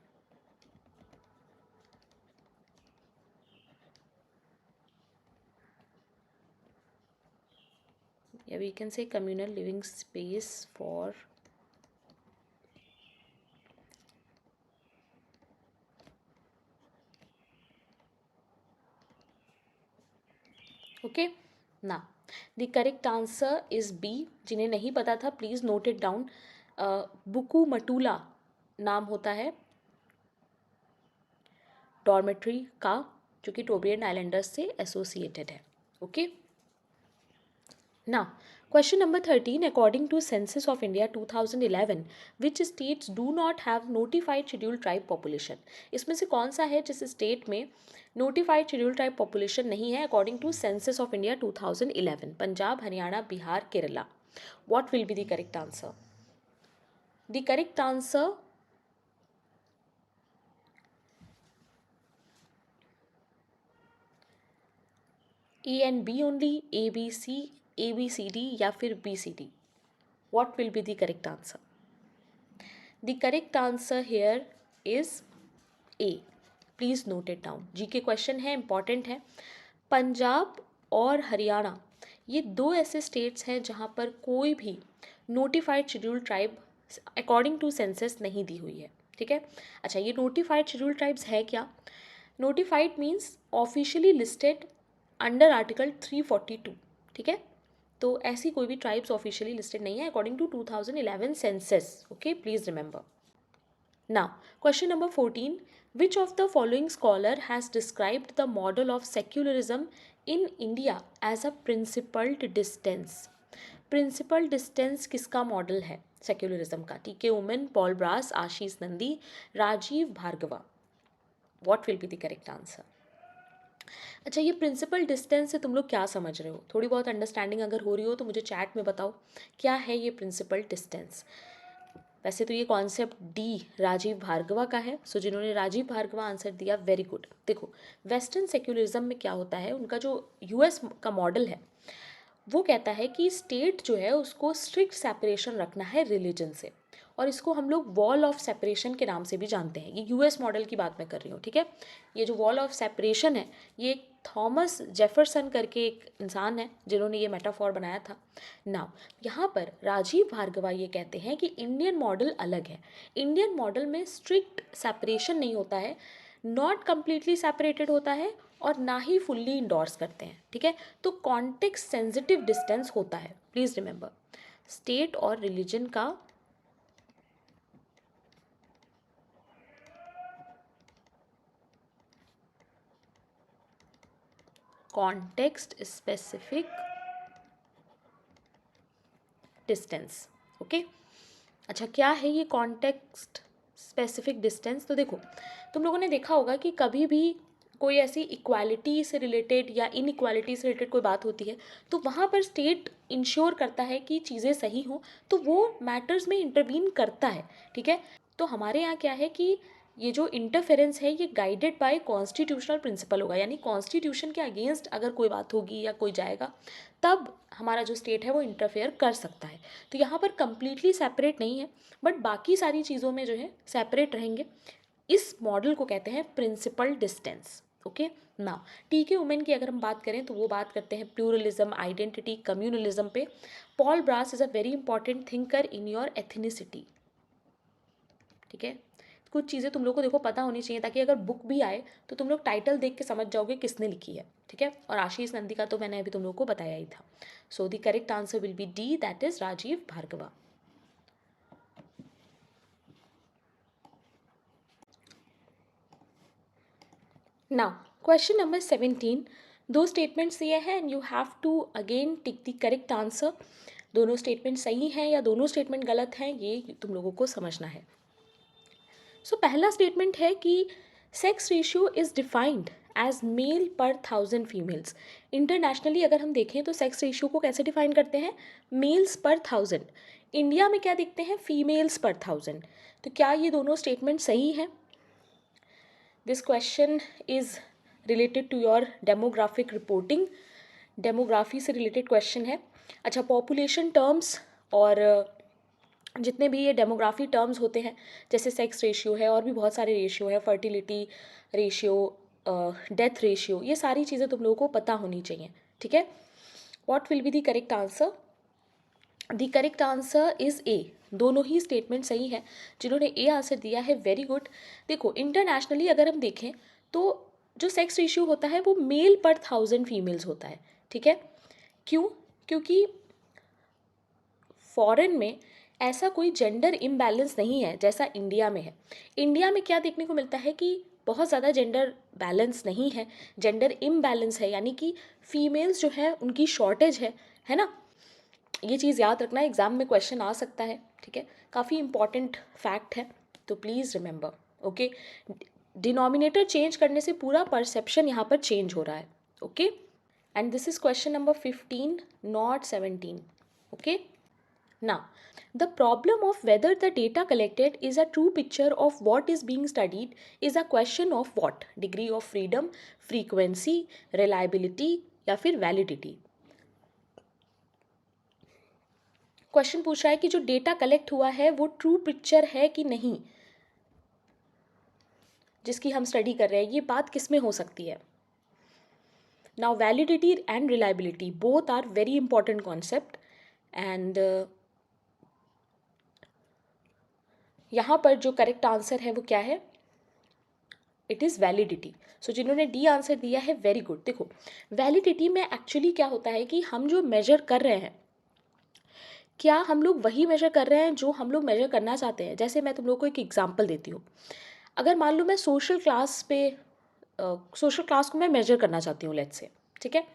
या we can say communal living space for okay ना। The correct answer is B. जिन्हें नहीं पता था प्लीज़ नोट इट डाउन। बुकू मटूला नाम होता है डॉर्मेट्री का, जो कि टोब्रियन आइलैंडर्स से एसोसिएटेड है, okay. Now, question number 13, according to Census of India 2011, which states do not have notified scheduled tribe population? इसमें से कौन सा है जिस स्टेट में नोटिफाइड शेड्यूल ट्राइब पॉपुलेशन नहीं है according to census of India 2011? Punjab, Haryana, Bihar, Kerala. What will be the correct answer? The correct answer A and B only, A B C, A B C D, या फिर B C D? What will be the correct answer? The correct answer here is A. Please note it down. G K question है, important है। पंजाब और हरियाणा ये 2 ऐसे states हैं जहाँ पर कोई भी notified scheduled tribe according to census नहीं दी हुई है, ठीक है। अच्छा, ये नोटिफाइड शेड्यूल्ड ट्राइब्स है क्या? Notified means officially listed under article 342, ठीक है। तो ऐसी कोई भी ट्राइब्स ऑफिशियली लिस्टेड नहीं है according to 2011 census, okay, please remember. Now, question number 14. Which of the following scholar has described the model of secularism in India as a principled distance? Principled distance किसका model है secularism का? T K Oommen, Paul Brass, Ashish Nandy, Rajeev Bhargava. What will be the correct answer? अच्छा, ये principal distance से तुम लोग क्या समझ रहे हो? थोड़ी बहुत अंडरस्टैंडिंग अगर हो रही हो तो मुझे चैट में बताओ, क्या है ये प्रिंसिपल डिस्टेंस? वैसे तो ये कॉन्सेप्ट डी राजीव भार्गवा का है, सो जिन्होंने राजीव भार्गवा आंसर दिया, वेरी गुड. देखो, वेस्टर्न सेक्युलरिज्म में क्या होता है, उनका जो यूएस का मॉडल है वो कहता है कि स्टेट जो है उसको स्ट्रिक्ट सेपरेशन रखना है रिलीजन से, और इसको हम लोग वॉल ऑफ सेपरेशन के नाम से भी जानते हैं. ये यूएस मॉडल की बात मैं कर रही हूँ, ठीक है. ये जो वॉल ऑफ सेपरेशन है, ये थॉमस जेफरसन करके एक इंसान है जिन्होंने ये मेटाफॉर बनाया था. नाउ यहाँ पर राजीव भार्गवा ये कहते हैं कि इंडियन मॉडल अलग है. इंडियन मॉडल में स्ट्रिक्ट सेपरेशन नहीं होता है, नॉट कम्प्लीटली सेपरेटेड होता है, और ना ही फुल्ली इंडोर्स करते हैं, ठीक है. तो कॉन्टेक्स्ट सेंसिटिव डिस्टेंस होता है, प्लीज रिमेंबर. स्टेट और रिलीजन का कॉन्टेक्स्ट स्पेसिफिक डिस्टेंस, ओके. अच्छा, क्या है ये कॉन्टेक्स्ट स्पेसिफिक डिस्टेंस? तो देखो, तुम लोगों ने देखा होगा कि कभी भी कोई ऐसी इक्वालिटी से रिलेटेड या इनइक्वालिटी से रिलेटेड कोई बात होती है तो वहाँ पर स्टेट इंश्योर करता है कि चीज़ें सही हों, तो वो मैटर्स में इंटरवीन करता है, ठीक है. तो हमारे यहाँ क्या है कि ये जो इंटरफेरेंस है ये गाइडेड बाय कॉन्स्टिट्यूशनल प्रिंसिपल होगा, यानी कॉन्स्टिट्यूशन के अगेंस्ट अगर कोई बात होगी या कोई जाएगा तब हमारा जो स्टेट है वो इंटरफेयर कर सकता है. तो यहाँ पर कम्प्लीटली सेपरेट नहीं है, बट बाकी सारी चीज़ों में जो है सेपरेट रहेंगे. इस मॉडल को कहते हैं principle distance, okay. Now T K Oommen की अगर हम बात करें तो वो बात करते हैं प्लूरलिज्म, आइडेंटिटी, कम्युनलिज्म पे. Paul Brass is a very important thinker in your ethnicity, ठीक है. कुछ चीज़ें तुम लोग को देखो पता होनी चाहिए ताकि अगर बुक भी आए तो तुम लोग टाइटल देख के समझ जाओगे किसने लिखी है, ठीक है. और आशीष नंदी का तो मैंने अभी तुम लोग को बताया ही था. So the correct answer will be D, that is Rajeev Bhargava. Now question number 17. दो स्टेटमेंट्स दिए हैं and you have to again tick the correct answer. दोनों स्टेटमेंट सही हैं या दोनों स्टेटमेंट गलत हैं, ये तुम लोगों को समझना है. सो पहला स्टेटमेंट है कि sex ratio is defined as male per 1000 females. Internationally अगर हम देखें तो सेक्स रेशियो को कैसे डिफाइन करते हैं? मेल्स पर 1000. इंडिया में क्या देखते हैं? फीमेल्स पर 1000. तो क्या ये दोनों स्टेटमेंट सही हैं? This question is related to your demographic reporting. Demography से रिलेटेड क्वेश्चन है. अच्छा, पॉपुलेशन टर्म्स और जितने भी ये डेमोग्राफी टर्म्स होते हैं जैसे सेक्स रेशियो है और भी बहुत सारे रेशियो है, फर्टिलिटी रेशियो, डेथ रेशियो, ये सारी चीज़ें तुम लोगों को पता होनी चाहिए, ठीक है. What will be the correct answer? The correct answer is ए. दोनों ही स्टेटमेंट सही है. जिन्होंने ए आंसर दिया है, वेरी गुड. देखो, इंटरनेशनली अगर हम देखें तो जो सेक्स रेशियो होता है वो मेल पर 1000 फीमेल्स होता है, ठीक है. क्यों? क्योंकि फॉरेन में ऐसा कोई जेंडर इम्बैलेंस नहीं है जैसा इंडिया में है. इंडिया में क्या देखने को मिलता है कि बहुत ज़्यादा जेंडर बैलेंस नहीं है, जेंडर इम्बैलेंस है, यानी कि फीमेल्स जो है उनकी शॉर्टेज है ना. ये चीज़ याद रखना, एग्जाम में क्वेश्चन आ सकता है, ठीक है. काफ़ी इंपॉर्टेंट फैक्ट है, तो please remember, okay. Denominator change करने से पूरा परसेप्शन यहाँ पर चेंज हो रहा है, okay. And this is question number 15, not 17, okay. Now, the problem of whether the data collected is a true picture of what is being studied is a question of what? Degree of freedom, frequency, reliability या फिर validity. Question पूछ रहा है कि जो data collect हुआ है वो ट्रू पिक्चर है कि नहीं, जिसकी हम स्टडी कर रहे हैं. ये बात किस में हो सकती है? Now validity and reliability both are very important concept, and यहाँ पर जो करेक्ट आंसर है वो क्या है? It is validity. सो जिन्होंने डी आंसर दिया है, वेरी गुड. देखो, वैलिडिटी में एक्चुअली क्या होता है कि हम जो मेजर कर रहे हैं, क्या हम लोग वही मेजर कर रहे हैं जो हम लोग मेजर करना चाहते हैं. जैसे मैं तुम लोग को एक एग्जांपल देती हूँ. अगर मान लो मैं सोशल क्लास को मैं मेजर करना चाहती हूँ, लेट्स से, ठीक है.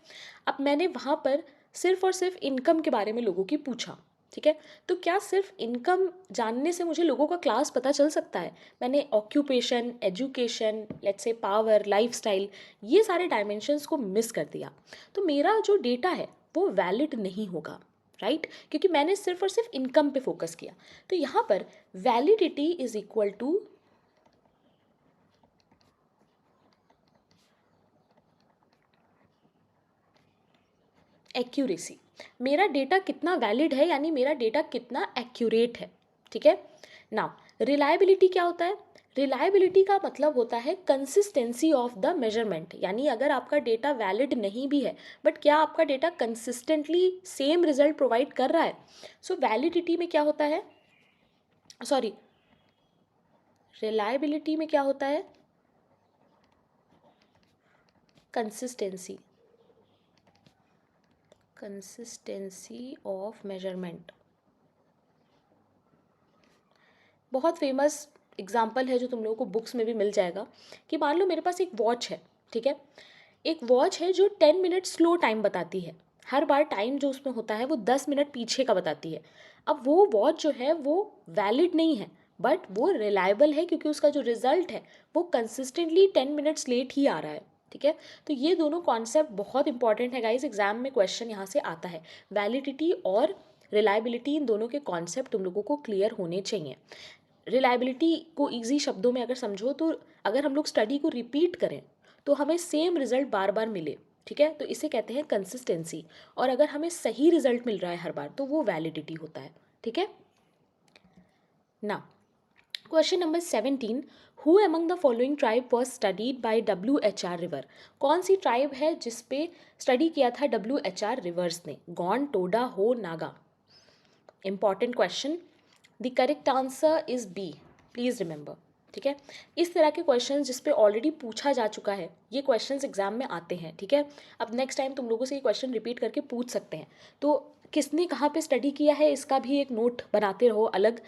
अब मैंने वहाँ पर सिर्फ और सिर्फ इनकम के बारे में लोगों की पूछा, ठीक है. तो क्या सिर्फ इनकम जानने से मुझे लोगों का क्लास पता चल सकता है? मैंने occupation, education, let's say power, lifestyle, ये सारे डायमेंशंस को मिस कर दिया. तो मेरा जो डेटा है वो वैलिड नहीं होगा, राइट, क्योंकि मैंने सिर्फ और सिर्फ इनकम पे फोकस किया. तो यहाँ पर validity is equal to accuracy. मेरा डेटा कितना वैलिड है, यानी मेरा डेटा कितना एक्यूरेट है, ठीक है. नाउ रिलायबिलिटी क्या होता है? रिलायबिलिटी का मतलब होता है कंसिस्टेंसी ऑफ द मेजरमेंट. यानी अगर आपका डेटा वैलिड नहीं भी है, बट क्या आपका data consistently same result provide कर रहा है. सो वैलिडिटी में क्या होता है, सॉरी, रिलायबिलिटी में क्या होता है? Consistency of measurement. बहुत फेमस एग्जाम्पल है जो तुम लोगों को बुक्स में भी मिल जाएगा, कि मान लो मेरे पास एक वॉच है, ठीक है. एक वॉच है जो 10 मिनट स्लो टाइम बताती है. हर बार टाइम जो उसमें होता है वो 10 मिनट पीछे का बताती है. अब वो वॉच जो है वो वैलिड नहीं है, बट वो रिलायबल है, क्योंकि उसका जो रिजल्ट है वो कंसिस्टेंटली 10 मिनट्स लेट ही आ रहा है, ठीक है. तो ये दोनों कॉन्सेप्ट बहुत इंपॉर्टेंट है गाइस. एग्जाम में क्वेश्चन यहाँ से आता है. वैलिडिटी और रिलायबिलिटी, इन दोनों के कॉन्सेप्ट तुम लोगों को क्लियर होने चाहिए. रिलायबिलिटी को ईजी शब्दों में अगर समझो तो अगर हम लोग स्टडी को रिपीट करें तो हमें सेम रिजल्ट बार बार मिले, ठीक है, तो इसे कहते हैं कंसिस्टेंसी. और अगर हमें सही रिजल्ट मिल रहा है हर बार तो वो वैलिडिटी होता है, ठीक है. ना question number 17, who among the following tribe was studied by WHR river. कौन सी ट्राइब है जिसपे स्टडी किया था WHR रिवर्स ने? Gond, Toda, Ho, Naga. Important question. The correct answer is B, please remember, ठीक है. इस तरह के क्वेश्चन जिस पे ऑलरेडी पूछा जा चुका है, ये क्वेश्चंस एग्जाम में आते हैं, ठीक है. अब नेक्स्ट टाइम तुम लोगों से ये क्वेश्चन रिपीट करके पूछ सकते हैं. तो किसने कहाँ पे स्टडी किया है इसका भी एक नोट बनाते रहो अलग.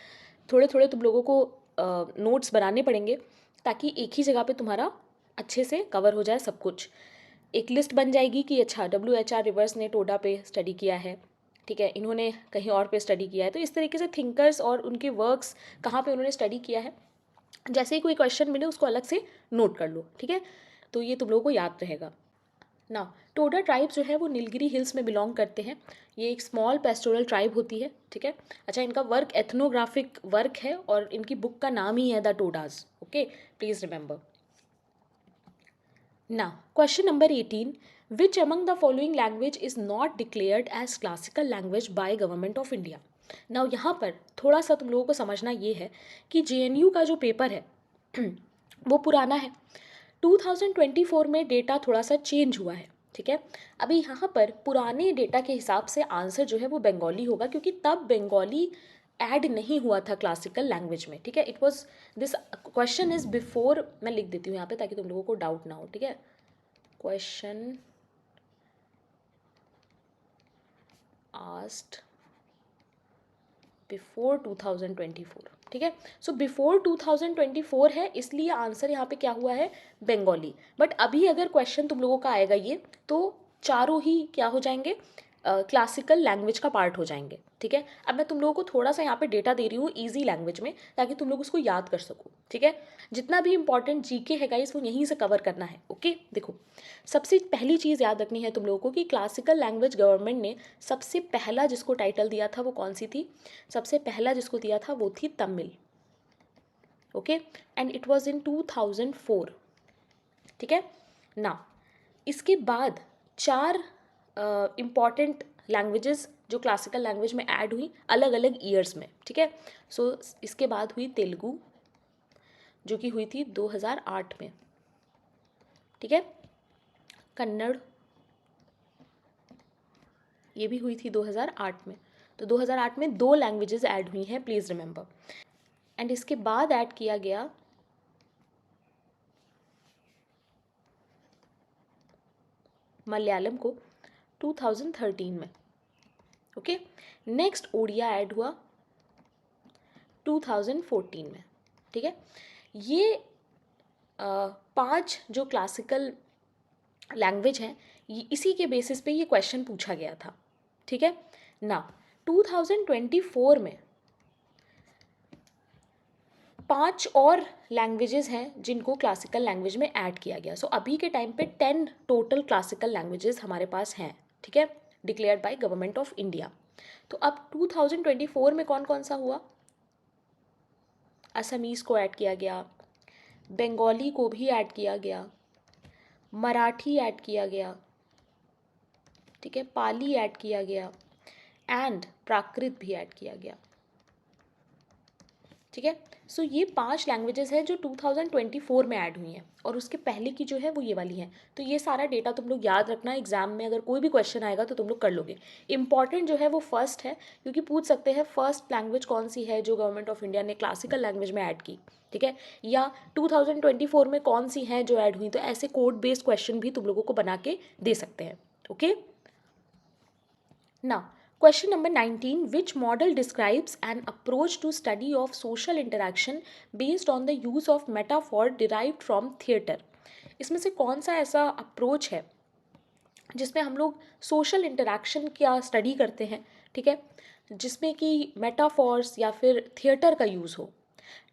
थोड़े थोड़े तुम लोगों को नोट्स बनाने पड़ेंगे, ताकि एक ही जगह पे तुम्हारा अच्छे से कवर हो जाए सब कुछ. एक लिस्ट बन जाएगी कि अच्छा WHR रिवर्स ने टोडा पे स्टडी किया है, ठीक है, इन्होंने कहीं और पे स्टडी किया है. तो इस तरीके से थिंकर्स और उनके वर्क्स कहाँ पे उन्होंने स्टडी किया है, जैसे ही कोई क्वेश्चन मिले उसको अलग से नोट कर लो, ठीक है. तो ये तुम लोगों को याद रहेगा. ना टोडा ट्राइब जो है वो नीलगिरी हिल्स में बिलोंग करते हैं. ये एक स्मॉल पेस्टोरल ट्राइब होती है, ठीक है. अच्छा, इनका वर्क एथनोग्राफिक वर्क है और इनकी बुक का नाम ही है the Todas. Okay, please remember. Now, question number 18. Which among the following language is not declared as classical language by Government of India? Now, यहाँ पर थोड़ा सा तुम लोगों को समझना ये है कि JNU का जो पेपर है वो पुराना है. 2024 में डेटा थोड़ा सा चेंज हुआ है, ठीक है. अभी यहाँ पर पुराने डेटा के हिसाब से आंसर जो है वो बंगाली होगा, क्योंकि तब बंगाली ऐड नहीं हुआ था क्लासिकल लैंग्वेज में, ठीक है. It was this question is before, मैं लिख देती हूँ यहाँ पे ताकि तुम लोगों को डाउट ना हो, ठीक है. क्वेश्चन आस्क्ड बिफोर 2024, ठीक है. सो बिफोर 2024 है, इसलिए आंसर यहाँ पे क्या हुआ है? बंगाली. बट अभी अगर क्वेश्चन तुम लोगों का आएगा ये, तो चारों ही क्या हो जाएंगे? क्लासिकल लैंग्वेज का पार्ट हो जाएंगे, ठीक है. अब मैं तुम लोगों को थोड़ा सा यहाँ पे डेटा दे रही हूँ इजी लैंग्वेज में, ताकि तुम लोग उसको याद कर सको, ठीक है. जितना भी इंपॉर्टेंट जीके है गाइस वो यहीं से कवर करना है. ओके, देखो, सबसे पहली चीज़ याद रखनी है तुम लोगों को कि क्लासिकल लैंग्वेज गवर्नमेंट ने सबसे पहला जिसको टाइटल दिया था वो कौन सी थी? सबसे पहला जिसको दिया था वो थी Tamil. Okay, and it was in 2004, ठीक है ना. इसके बाद 4 इम्पॉर्टेंट लैंग्वेजेस जो क्लासिकल लैंग्वेज में ऐड हुई अलग अलग ईयर्स में, ठीक है. सो इसके बाद हुई तेलुगु, जो कि हुई थी 2008 में, ठीक है. कन्नड़, ये भी हुई थी 2008 में। तो 2008 में 2 लैंग्वेजेस ऐड हुई हैं, प्लीज़ रिमेंबर। एंड इसके बाद ऐड किया गया मलयालम को 2013 में। ओके, नेक्स्ट ओडिया ऐड हुआ 2014 में। ठीक है, ये 5 जो क्लासिकल लैंग्वेज हैं, इसी के बेसिस पे ये क्वेश्चन पूछा गया था। ठीक है ना, 2024 में 5 और लैंग्वेजेस हैं जिनको क्लासिकल लैंग्वेज में ऐड किया गया। सो अभी के टाइम पे 10 टोटल क्लासिकल लैंग्वेजेस हमारे पास हैं। ठीक है, declared by government of India. तो अब 2024 में कौन कौन सा हुआ? असमीज़ को ऐड किया गया, बंगाली को भी ऐड किया गया, मराठी ऐड किया गया, ठीक है, पाली ऐड किया गया एंड प्राकृत भी ऐड किया गया। ठीक है, सो ये 5 लैंग्वेजेस हैं जो 2024 में ऐड हुई हैं, और उसके पहले की जो है वो ये वाली हैं। तो ये सारा डेटा तुम लोग याद रखना, एग्जाम में अगर कोई भी क्वेश्चन आएगा तो तुम लोग कर लोगे। इंपॉर्टेंट जो है वो फर्स्ट है, क्योंकि पूछ सकते हैं फर्स्ट लैंग्वेज कौन सी है जो गवर्नमेंट ऑफ इंडिया ने क्लासिकल लैंग्वेज में ऐड की। ठीक है, या 2024 में कौन सी हैं जो ऐड हुई। तो ऐसे कोड बेस्ड क्वेश्चन भी तुम लोगों को बना के दे सकते हैं। Okay, now, question number 19. Which model describes an approach to study of social interaction based on the use of metaphor derived from theatre? इसमें से कौन सा ऐसा अप्रोच है जिसमें हम लोग सोशल इंटरैक्शन का स्टडी करते हैं, ठीक है, जिसमें कि मेटाफॉर्स या फिर थिएटर का यूज़ हो?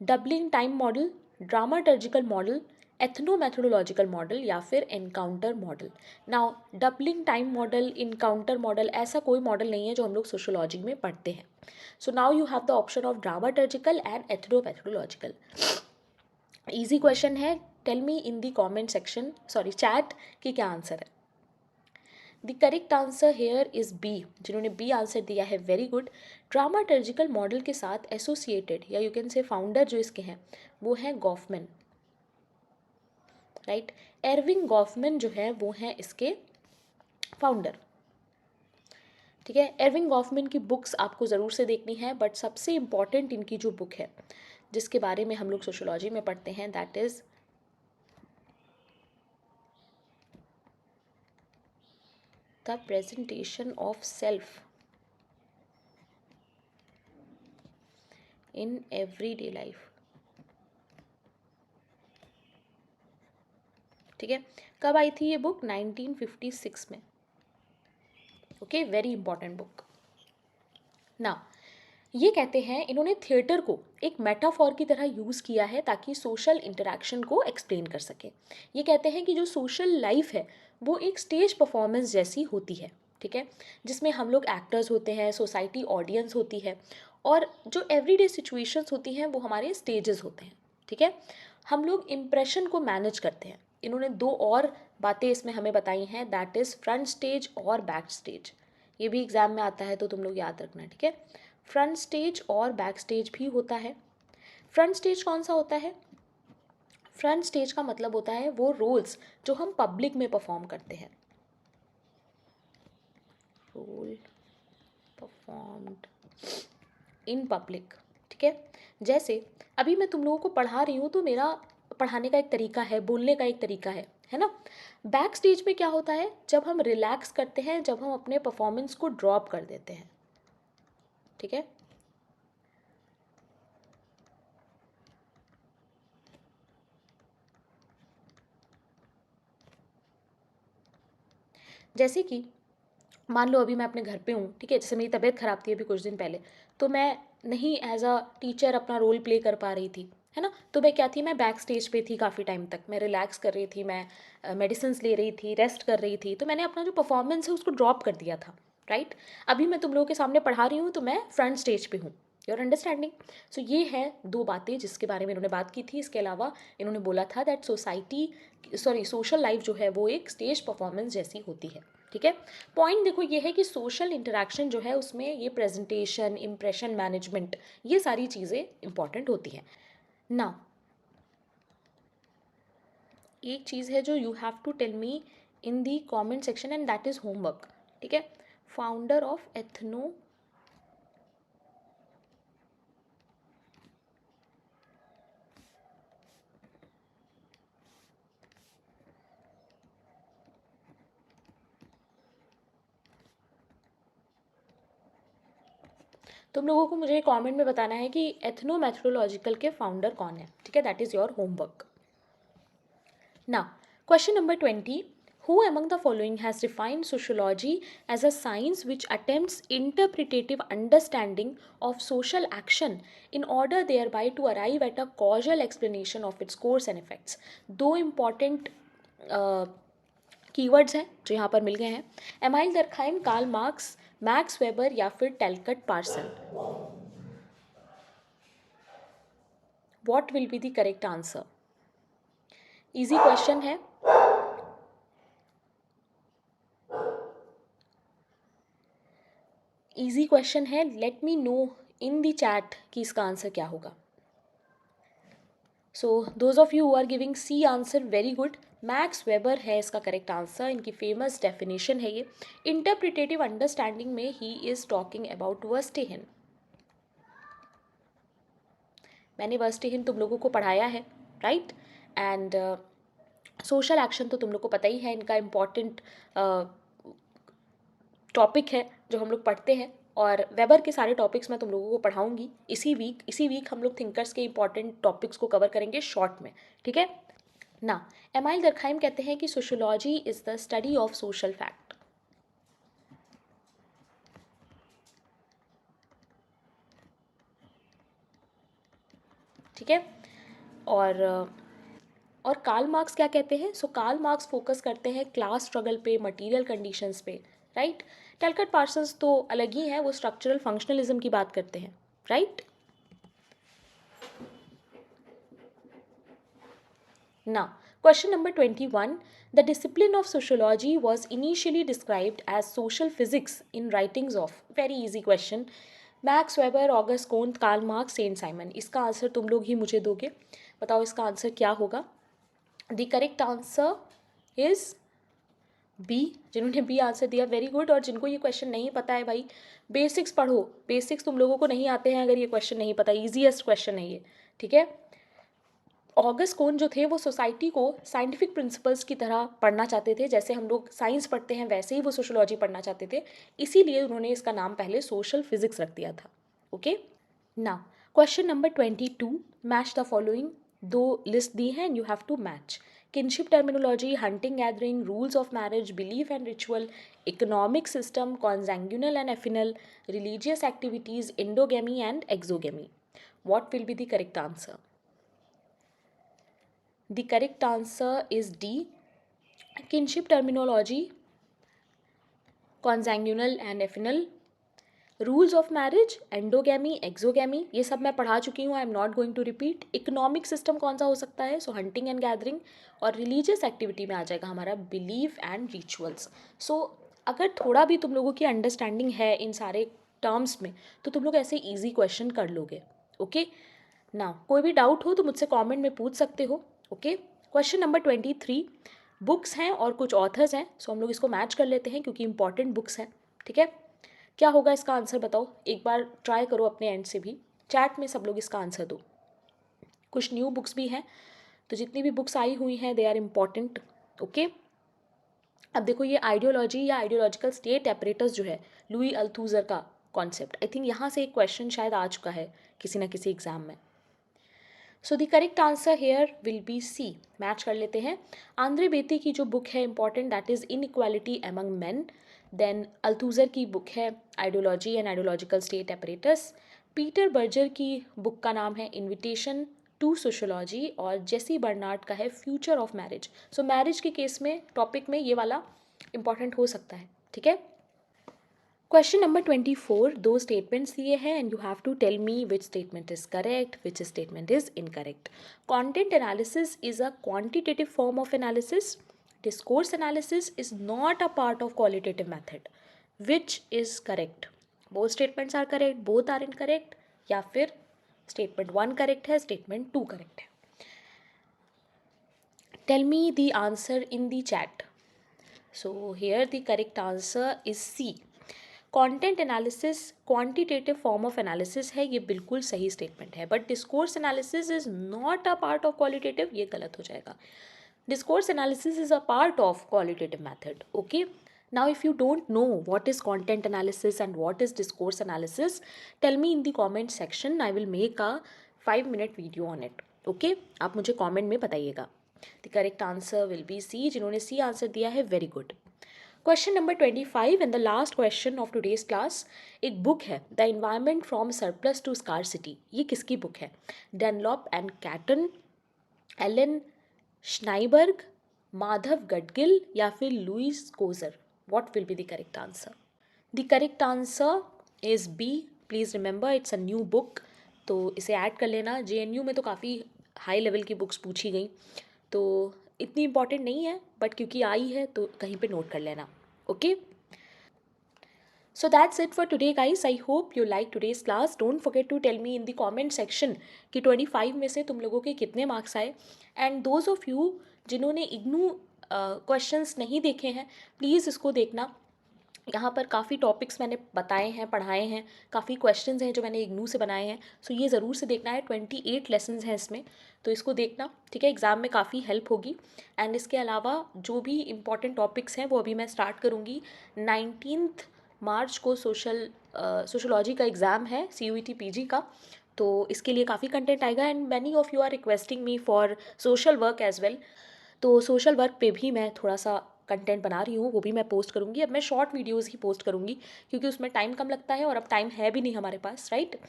Doubling time model, dramaturgical model, ethnomethodological model या फिर encounter model. Now doubling time model, encounter model, ऐसा कोई मॉडल नहीं है जो हम लोग सोशियोलॉजी में पढ़ते हैं। So now you have the option of dramaturgical and ethnomethodological. Easy question है, tell me in the comment section, sorry chat, कि क्या आंसर है। The correct answer here is B. जिन्होंने बी आंसर दिया है, वेरी गुड। ड्रामाटर्जिकल मॉडल के साथ associated या यू कैन से फाउंडर जो इसके हैं वो हैं गॉफमैन, राइट। एरविंग गॉफमैन जो है वो हैं इसके फाउंडर। ठीक है, एरविंग गॉफमैन की बुक्स आपको ज़रूर से देखनी है, बट सबसे इम्पॉर्टेंट इनकी जो बुक है जिसके बारे में हम लोग सोशियोलॉजी में पढ़ते हैं, that is the presentation of self in everyday life. ठीक है, कब आई थी ये बुक? 1956 में। ओके, वेरी इंपॉर्टेंट बुक ना। ये कहते हैं इन्होंने थिएटर को एक मेटाफॉर की तरह यूज़ किया है ताकि सोशल इंटरेक्शन को एक्सप्लेन कर सके। ये कहते हैं कि जो सोशल लाइफ है वो एक स्टेज परफॉर्मेंस जैसी होती है, ठीक है, जिसमें हम लोग एक्टर्स होते हैं, सोसाइटी ऑडियंस होती है, और जो एवरीडे सिचुएशंस होती हैं वो हमारे स्टेजेस होते हैं। ठीक है, हम लोग इम्प्रेशन को मैनेज करते हैं। इन्होंने 2 और बातें इसमें हमें बताई हैं, दैट इज़ फ्रंट स्टेज और बैक स्टेज। ये भी एग्जाम में आता है तो तुम लोग याद रखना। ठीक है, फ्रंट स्टेज और बैक स्टेज भी होता है। फ्रंट स्टेज कौन सा होता है? फ्रंट स्टेज का मतलब होता है वो रोल्स जो हम पब्लिक में परफॉर्म करते हैं। Role performed in public. ठीक है, जैसे अभी मैं तुम लोगों को पढ़ा रही हूँ तो मेरा पढ़ाने का एक तरीका है, बोलने का एक तरीका है ना। बैक स्टेज में क्या होता है? जब हम रिलैक्स करते हैं, जब हम अपने परफॉर्मेंस को ड्रॉप कर देते हैं। ठीक है, जैसे कि मान लो अभी मैं अपने घर पे हूँ, ठीक है, जैसे मेरी तबीयत ख़राब थी अभी कुछ दिन पहले, तो मैं नहीं एज अ टीचर अपना रोल प्ले कर पा रही थी, है ना। तो मैं क्या थी, मैं बैक स्टेज पे थी काफ़ी टाइम तक, मैं रिलैक्स कर रही थी, मैं मेडिसिन ले रही थी, रेस्ट कर रही थी, तो मैंने अपना जो परफॉर्मेंस है उसको ड्रॉप कर दिया था, राइट। अभी मैं तुम लोगों के सामने पढ़ा रही हूँ तो मैं फ्रंट स्टेज पे हूँ। Your understanding. सो ये है 2 बातें जिसके बारे में इन्होंने बात की थी। इसके अलावा इन्होंने बोला था दैट सोशल लाइफ जो है वो एक स्टेज परफॉर्मेंस जैसी होती है। ठीक है, पॉइंट देखो ये है कि सोशल इंटरेक्शन जो है उसमें ये प्रेजेंटेशन, इम्प्रेशन मैनेजमेंट, ये सारी चीज़ें इंपॉर्टेंट होती हैं ना। एक चीज़ है जो you have to tell me in the comment section and that is homework. ठीक है, फाउंडर ऑफ एथनो तुम लोगों को मुझे कमेंट में बताना है कि एथनोमेथोडोलॉजिकल के फाउंडर कौन है, ठीक है? That is your homework. Now, question number 20. Who among the following has defined sociology as a science which attempts interpretative understanding of social action in order thereby to arrive at a causal explanation of its course and effects? दो important keywords हैं जो यहाँ पर मिल गए हैं. Emile Durkheim, Karl Marx, Max Weber या फिर Talcott Parson. What will be the correct answer? Easy question है. इजी क्वेश्चन है. Let me know in the chat कि इसका आंसर क्या होगा. So those of you who are giving C answer, very good. Max Weber है इसका correct answer. इनकी famous definition है ये. इंटरप्रिटेटिव अंडरस्टैंडिंग में ही इज टॉकिंग अबाउट वर्स्टेहिन. मैंने वर्स्टेहिन तुम लोगों को पढ़ाया है, राइट? एंड सोशल एक्शन तो तुम लोग को पता ही है, इनका इम्पॉर्टेंट टॉपिक है जो हम लोग पढ़ते हैं. और वेबर के सारे टॉपिक्स मैं तुम लोगों को पढ़ाऊंगी इसी वीक हम लोग थिंकर्स के इंपॉर्टेंट टॉपिक्स को कवर करेंगे शॉर्ट में, ठीक है ना? एमाइल दरखाइम कहते हैं कि sociology is the study of social fact. ठीक है. और कार्ल मार्क्स क्या कहते हैं? सो कार्ल मार्क्स फोकस करते हैं क्लास स्ट्रगल पे, मटेरियल कंडीशंस पे, राइट? टेलकट पार्सन्स तो अलग ही है, वो स्ट्रक्चरल फंक्शनलिज्म की बात करते हैं, right? Now, question number 21. The discipline of sociology was initially described as social physics in writings of. Very easy question. Max Weber, Auguste Comte, Karl Marx, Saint Simon. इसका answer तुम लोग ही मुझे दोगे. बताओ इसका आंसर क्या होगा. The correct answer is B. जिन्होंने बी आंसर दिया, वेरी गुड. और जिनको ये क्वेश्चन नहीं पता है भाई, बेसिक्स पढ़ो. बेसिक्स तुम लोगों को नहीं आते हैं अगर ये क्वेश्चन नहीं पता. ईजीएस्ट क्वेश्चन है ये, ठीक है? ऑगस्ट कोन जो थे वो सोसाइटी को साइंटिफिक प्रिंसिपल्स की तरह पढ़ना चाहते थे. जैसे हम लोग साइंस पढ़ते हैं वैसे ही वो सोशोलॉजी पढ़ना चाहते थे. इसीलिए उन्होंने इसका नाम पहले सोशल फिजिक्स रख दिया था. Okay. Now question number 22. Match the following. दो लिस्ट दी हैं and you have to match. Kinship terminology, hunting gathering, rules of marriage, belief and ritual, economic system, consanguineal and affinal, religious activities, endogamy and exogamy. What will be the correct answer? The correct answer is D. Kinship terminology, consanguinal and affinal, rules of marriage, endogamy, exogamy, ये सब मैं पढ़ा चुकी हूँ. I am not going to repeat. Economic system कौन सा हो सकता है? So hunting and gathering. और रिलीजियस एक्टिविटी में आ जाएगा हमारा बिलीफ एंड रिचुअल्स. सो अगर थोड़ा भी तुम लोगों की अंडरस्टैंडिंग है इन सारे टर्म्स में तो तुम लोग ऐसे ईजी क्वेश्चन कर लोगे. ओके ना? कोई भी डाउट हो तो मुझसे कॉमेंट में पूछ सकते हो. ओके. Question number 23. बुक्स हैं और कुछ ऑथर्स हैं. सो हम लोग इसको मैच कर लेते हैं क्योंकि इंपॉर्टेंट बुक्स हैं. ठीक है. क्या होगा इसका आंसर बताओ. एक बार ट्राई करो अपने एंड से भी. चैट में सब लोग इसका आंसर दो. कुछ न्यू बुक्स भी हैं तो जितनी भी बुक्स आई हुई हैं दे आर इम्पॉर्टेंट. ओके. अब देखो ये आइडियोलॉजी या आइडियोलॉजिकल स्टेट एपरेटस जो है लुई अल्थूजर का कॉन्सेप्ट, आई थिंक यहाँ से एक क्वेश्चन शायद आ चुका है किसी ना किसी एग्जाम में. So the correct answer here will be C. Match कर लेते हैं. आंद्रे बेती की जो बुक है important, that is inequality among men. Then Althusser की बुक है ideology and ideological state apparatus. Peter Berger की बुक का नाम है इन्विटेशन टू सोशोलॉजी. और जेसी बर्नार्ड का है future of marriage. So marriage के केस में टॉपिक में ये वाला इंपॉर्टेंट हो सकता है. ठीक है. Question number 24. दो स्टेटमेंट्स दिए हैं and you have to tell me which statement is correct, which statement is incorrect. Content analysis is a quantitative form of analysis. Discourse analysis is not a part of qualitative method. Which is correct? Both statements are correct, both are incorrect, या फिर statement 1 correct है, statement 2 correct है. Tell me the answer in the chat. So here the correct answer is C. Content analysis quantitative form of analysis है, ये बिल्कुल सही statement है, but discourse analysis is not a part of qualitative, ये गलत हो जाएगा. Discourse analysis is a part of qualitative method. Okay. Now, if you don't know what is content analysis and what is discourse analysis, tell me in the comment section. I will make a 5-minute video on it. Okay. आप मुझे comment में बताइएगा. The correct answer will be C. जिन्होंने C answer दिया है, very good. Question number 25 and the last question of today's class. एक book है The Environment from Surplus to Scarcity. ये किसकी बुक है? Dunlop and Catton, Allan Schneiberg, Madhav Gadgil या फिर Lewis Coser. What will be the correct answer? The correct answer is B. Please remember it's a new book. तो इसे add कर लेना. JNU में तो काफ़ी हाई लेवल की बुक्स पूछी गई, तो इतनी इंपॉर्टेंट नहीं है, बट क्योंकि आई है तो कहीं पे नोट कर लेना. Okay. So that's it for today guys. I hope you like today's class. Don't forget to tell me in the comment section कि 25 में से तुम लोगों के कितने मार्क्स आए. And those of you जिन्होंने इग्नू क्वेश्चंस नहीं देखे हैं, प्लीज़ इसको देखना. यहाँ पर काफ़ी टॉपिक्स मैंने बताए हैं, पढ़ाए हैं, काफ़ी क्वेश्चंस हैं जो मैंने इग्नू से बनाए हैं. सो ये ज़रूर से देखना है. 28 लेसन्स हैं इसमें, तो इसको देखना. ठीक है, एग्ज़ाम में काफ़ी हेल्प होगी. एंड इसके अलावा जो भी इंपॉर्टेंट टॉपिक्स हैं वो अभी मैं स्टार्ट करूँगी. 19 मार्च को सोशोलॉजी का एग्ज़ाम है, CUET PG का, तो इसके लिए काफ़ी कंटेंट आएगा. And many of you are requesting me for social work as well. तो सोशल वर्क पे भी मैं थोड़ा सा कंटेंट बना रही हूँ, वो भी मैं पोस्ट करूँगी. अब मैं शॉर्ट वीडियोज़ ही पोस्ट करूँगी क्योंकि उसमें टाइम कम लगता है और अब टाइम है भी नहीं हमारे पास, right.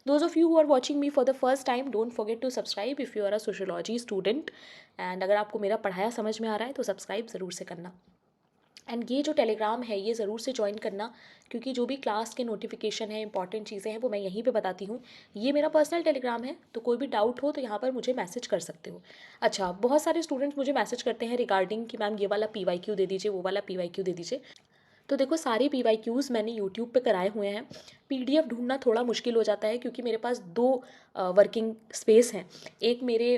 Those of you who are watching me for the first time, don't forget to subscribe if you are a sociology student. And अगर आपको मेरा पढ़ाया समझ में आ रहा है तो सब्सक्राइब ज़रूर से करना. एंड ये जो टेलीग्राम है ये ज़रूर से ज्वाइन करना, क्योंकि जो भी क्लास के नोटिफिकेशन है, इंपॉर्टेंट चीज़ें हैं, वो मैं यहीं पे बताती हूँ. ये मेरा पर्सनल टेलीग्राम है, तो कोई भी डाउट हो तो यहाँ पर मुझे मैसेज कर सकते हो. अच्छा, बहुत सारे स्टूडेंट्स मुझे मैसेज करते हैं रिगार्डिंग कि मैम ये वाला PYQ दे दीजिए, वो वाला PYQ दे दीजिए. तो देखो, सारे PYQs मैंने यूट्यूब पे कराए हुए हैं. PDF ढूंढना थोड़ा मुश्किल हो जाता है क्योंकि मेरे पास 2 वर्किंग स्पेस हैं. एक मेरे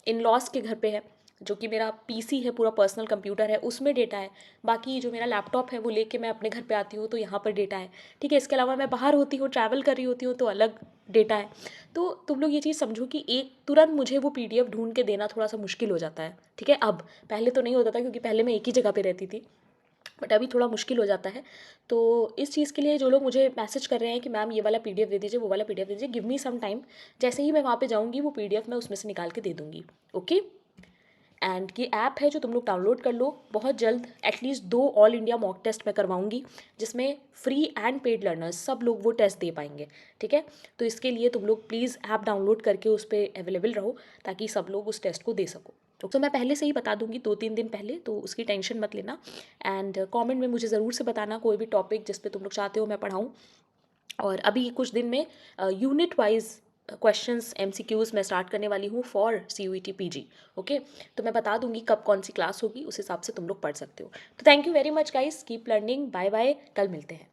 इन लॉस के घर पे है, जो कि मेरा PC है, पूरा पर्सनल कंप्यूटर है, उसमें डेटा है. बाकी जो मेरा लैपटॉप है वो लेके मैं अपने घर पे आती हूँ, तो यहाँ पर डेटा है. ठीक है, इसके अलावा मैं बाहर होती हूँ, ट्रैवल कर रही होती हूँ, तो अलग डेटा है. तो तुम लोग ये चीज़ समझो कि एक तुरंत मुझे वो PDF ढूंढ के देना थोड़ा सा मुश्किल हो जाता है. ठीक है, अब पहले तो नहीं होता था क्योंकि पहले मैं एक ही जगह पे रहती थी, बट अभी थोड़ा मुश्किल हो जाता है. तो इस चीज़ के लिए जो लोग मुझे मैसेज कर रहे हैं कि मैम ये वाला PDF दे दीजिए, वो वाला PDF दे दीजिए, गिव मी सम टाइम. जैसे ही मैं वहाँ पे जाऊँगी वो PDF मैं उसमें से निकाल के दे दूँगी. ओके. एंड ये ऐप है जो तुम लोग डाउनलोड कर लो. बहुत जल्द at least 2 all India mock test मैं करवाऊँगी, जिसमें फ्री एंड पेड लर्नर्स सब लोग वो टेस्ट दे पाएंगे. ठीक है, तो इसके लिए तुम लोग प्लीज़ ऐप डाउनलोड करके उस पर अवेलेबल रहो ताकि सब लोग उस टेस्ट को दे सको. तो मैं पहले से ही बता दूंगी 2-3 दिन पहले, तो उसकी टेंशन मत लेना. एंड कमेंट में मुझे ज़रूर से बताना कोई भी टॉपिक जिस पे तुम लोग चाहते हो मैं पढ़ाऊँ. और अभी कुछ दिन में यूनिट वाइज क्वेश्चंस MCQs मैं स्टार्ट करने वाली हूँ फॉर CUET PG. ओके, तो मैं बता दूंगी कब कौन सी क्लास होगी, उस हिसाब से तुम लोग पढ़ सकते हो. तो thank you very much guys, keep learning. Bye bye, कल मिलते हैं.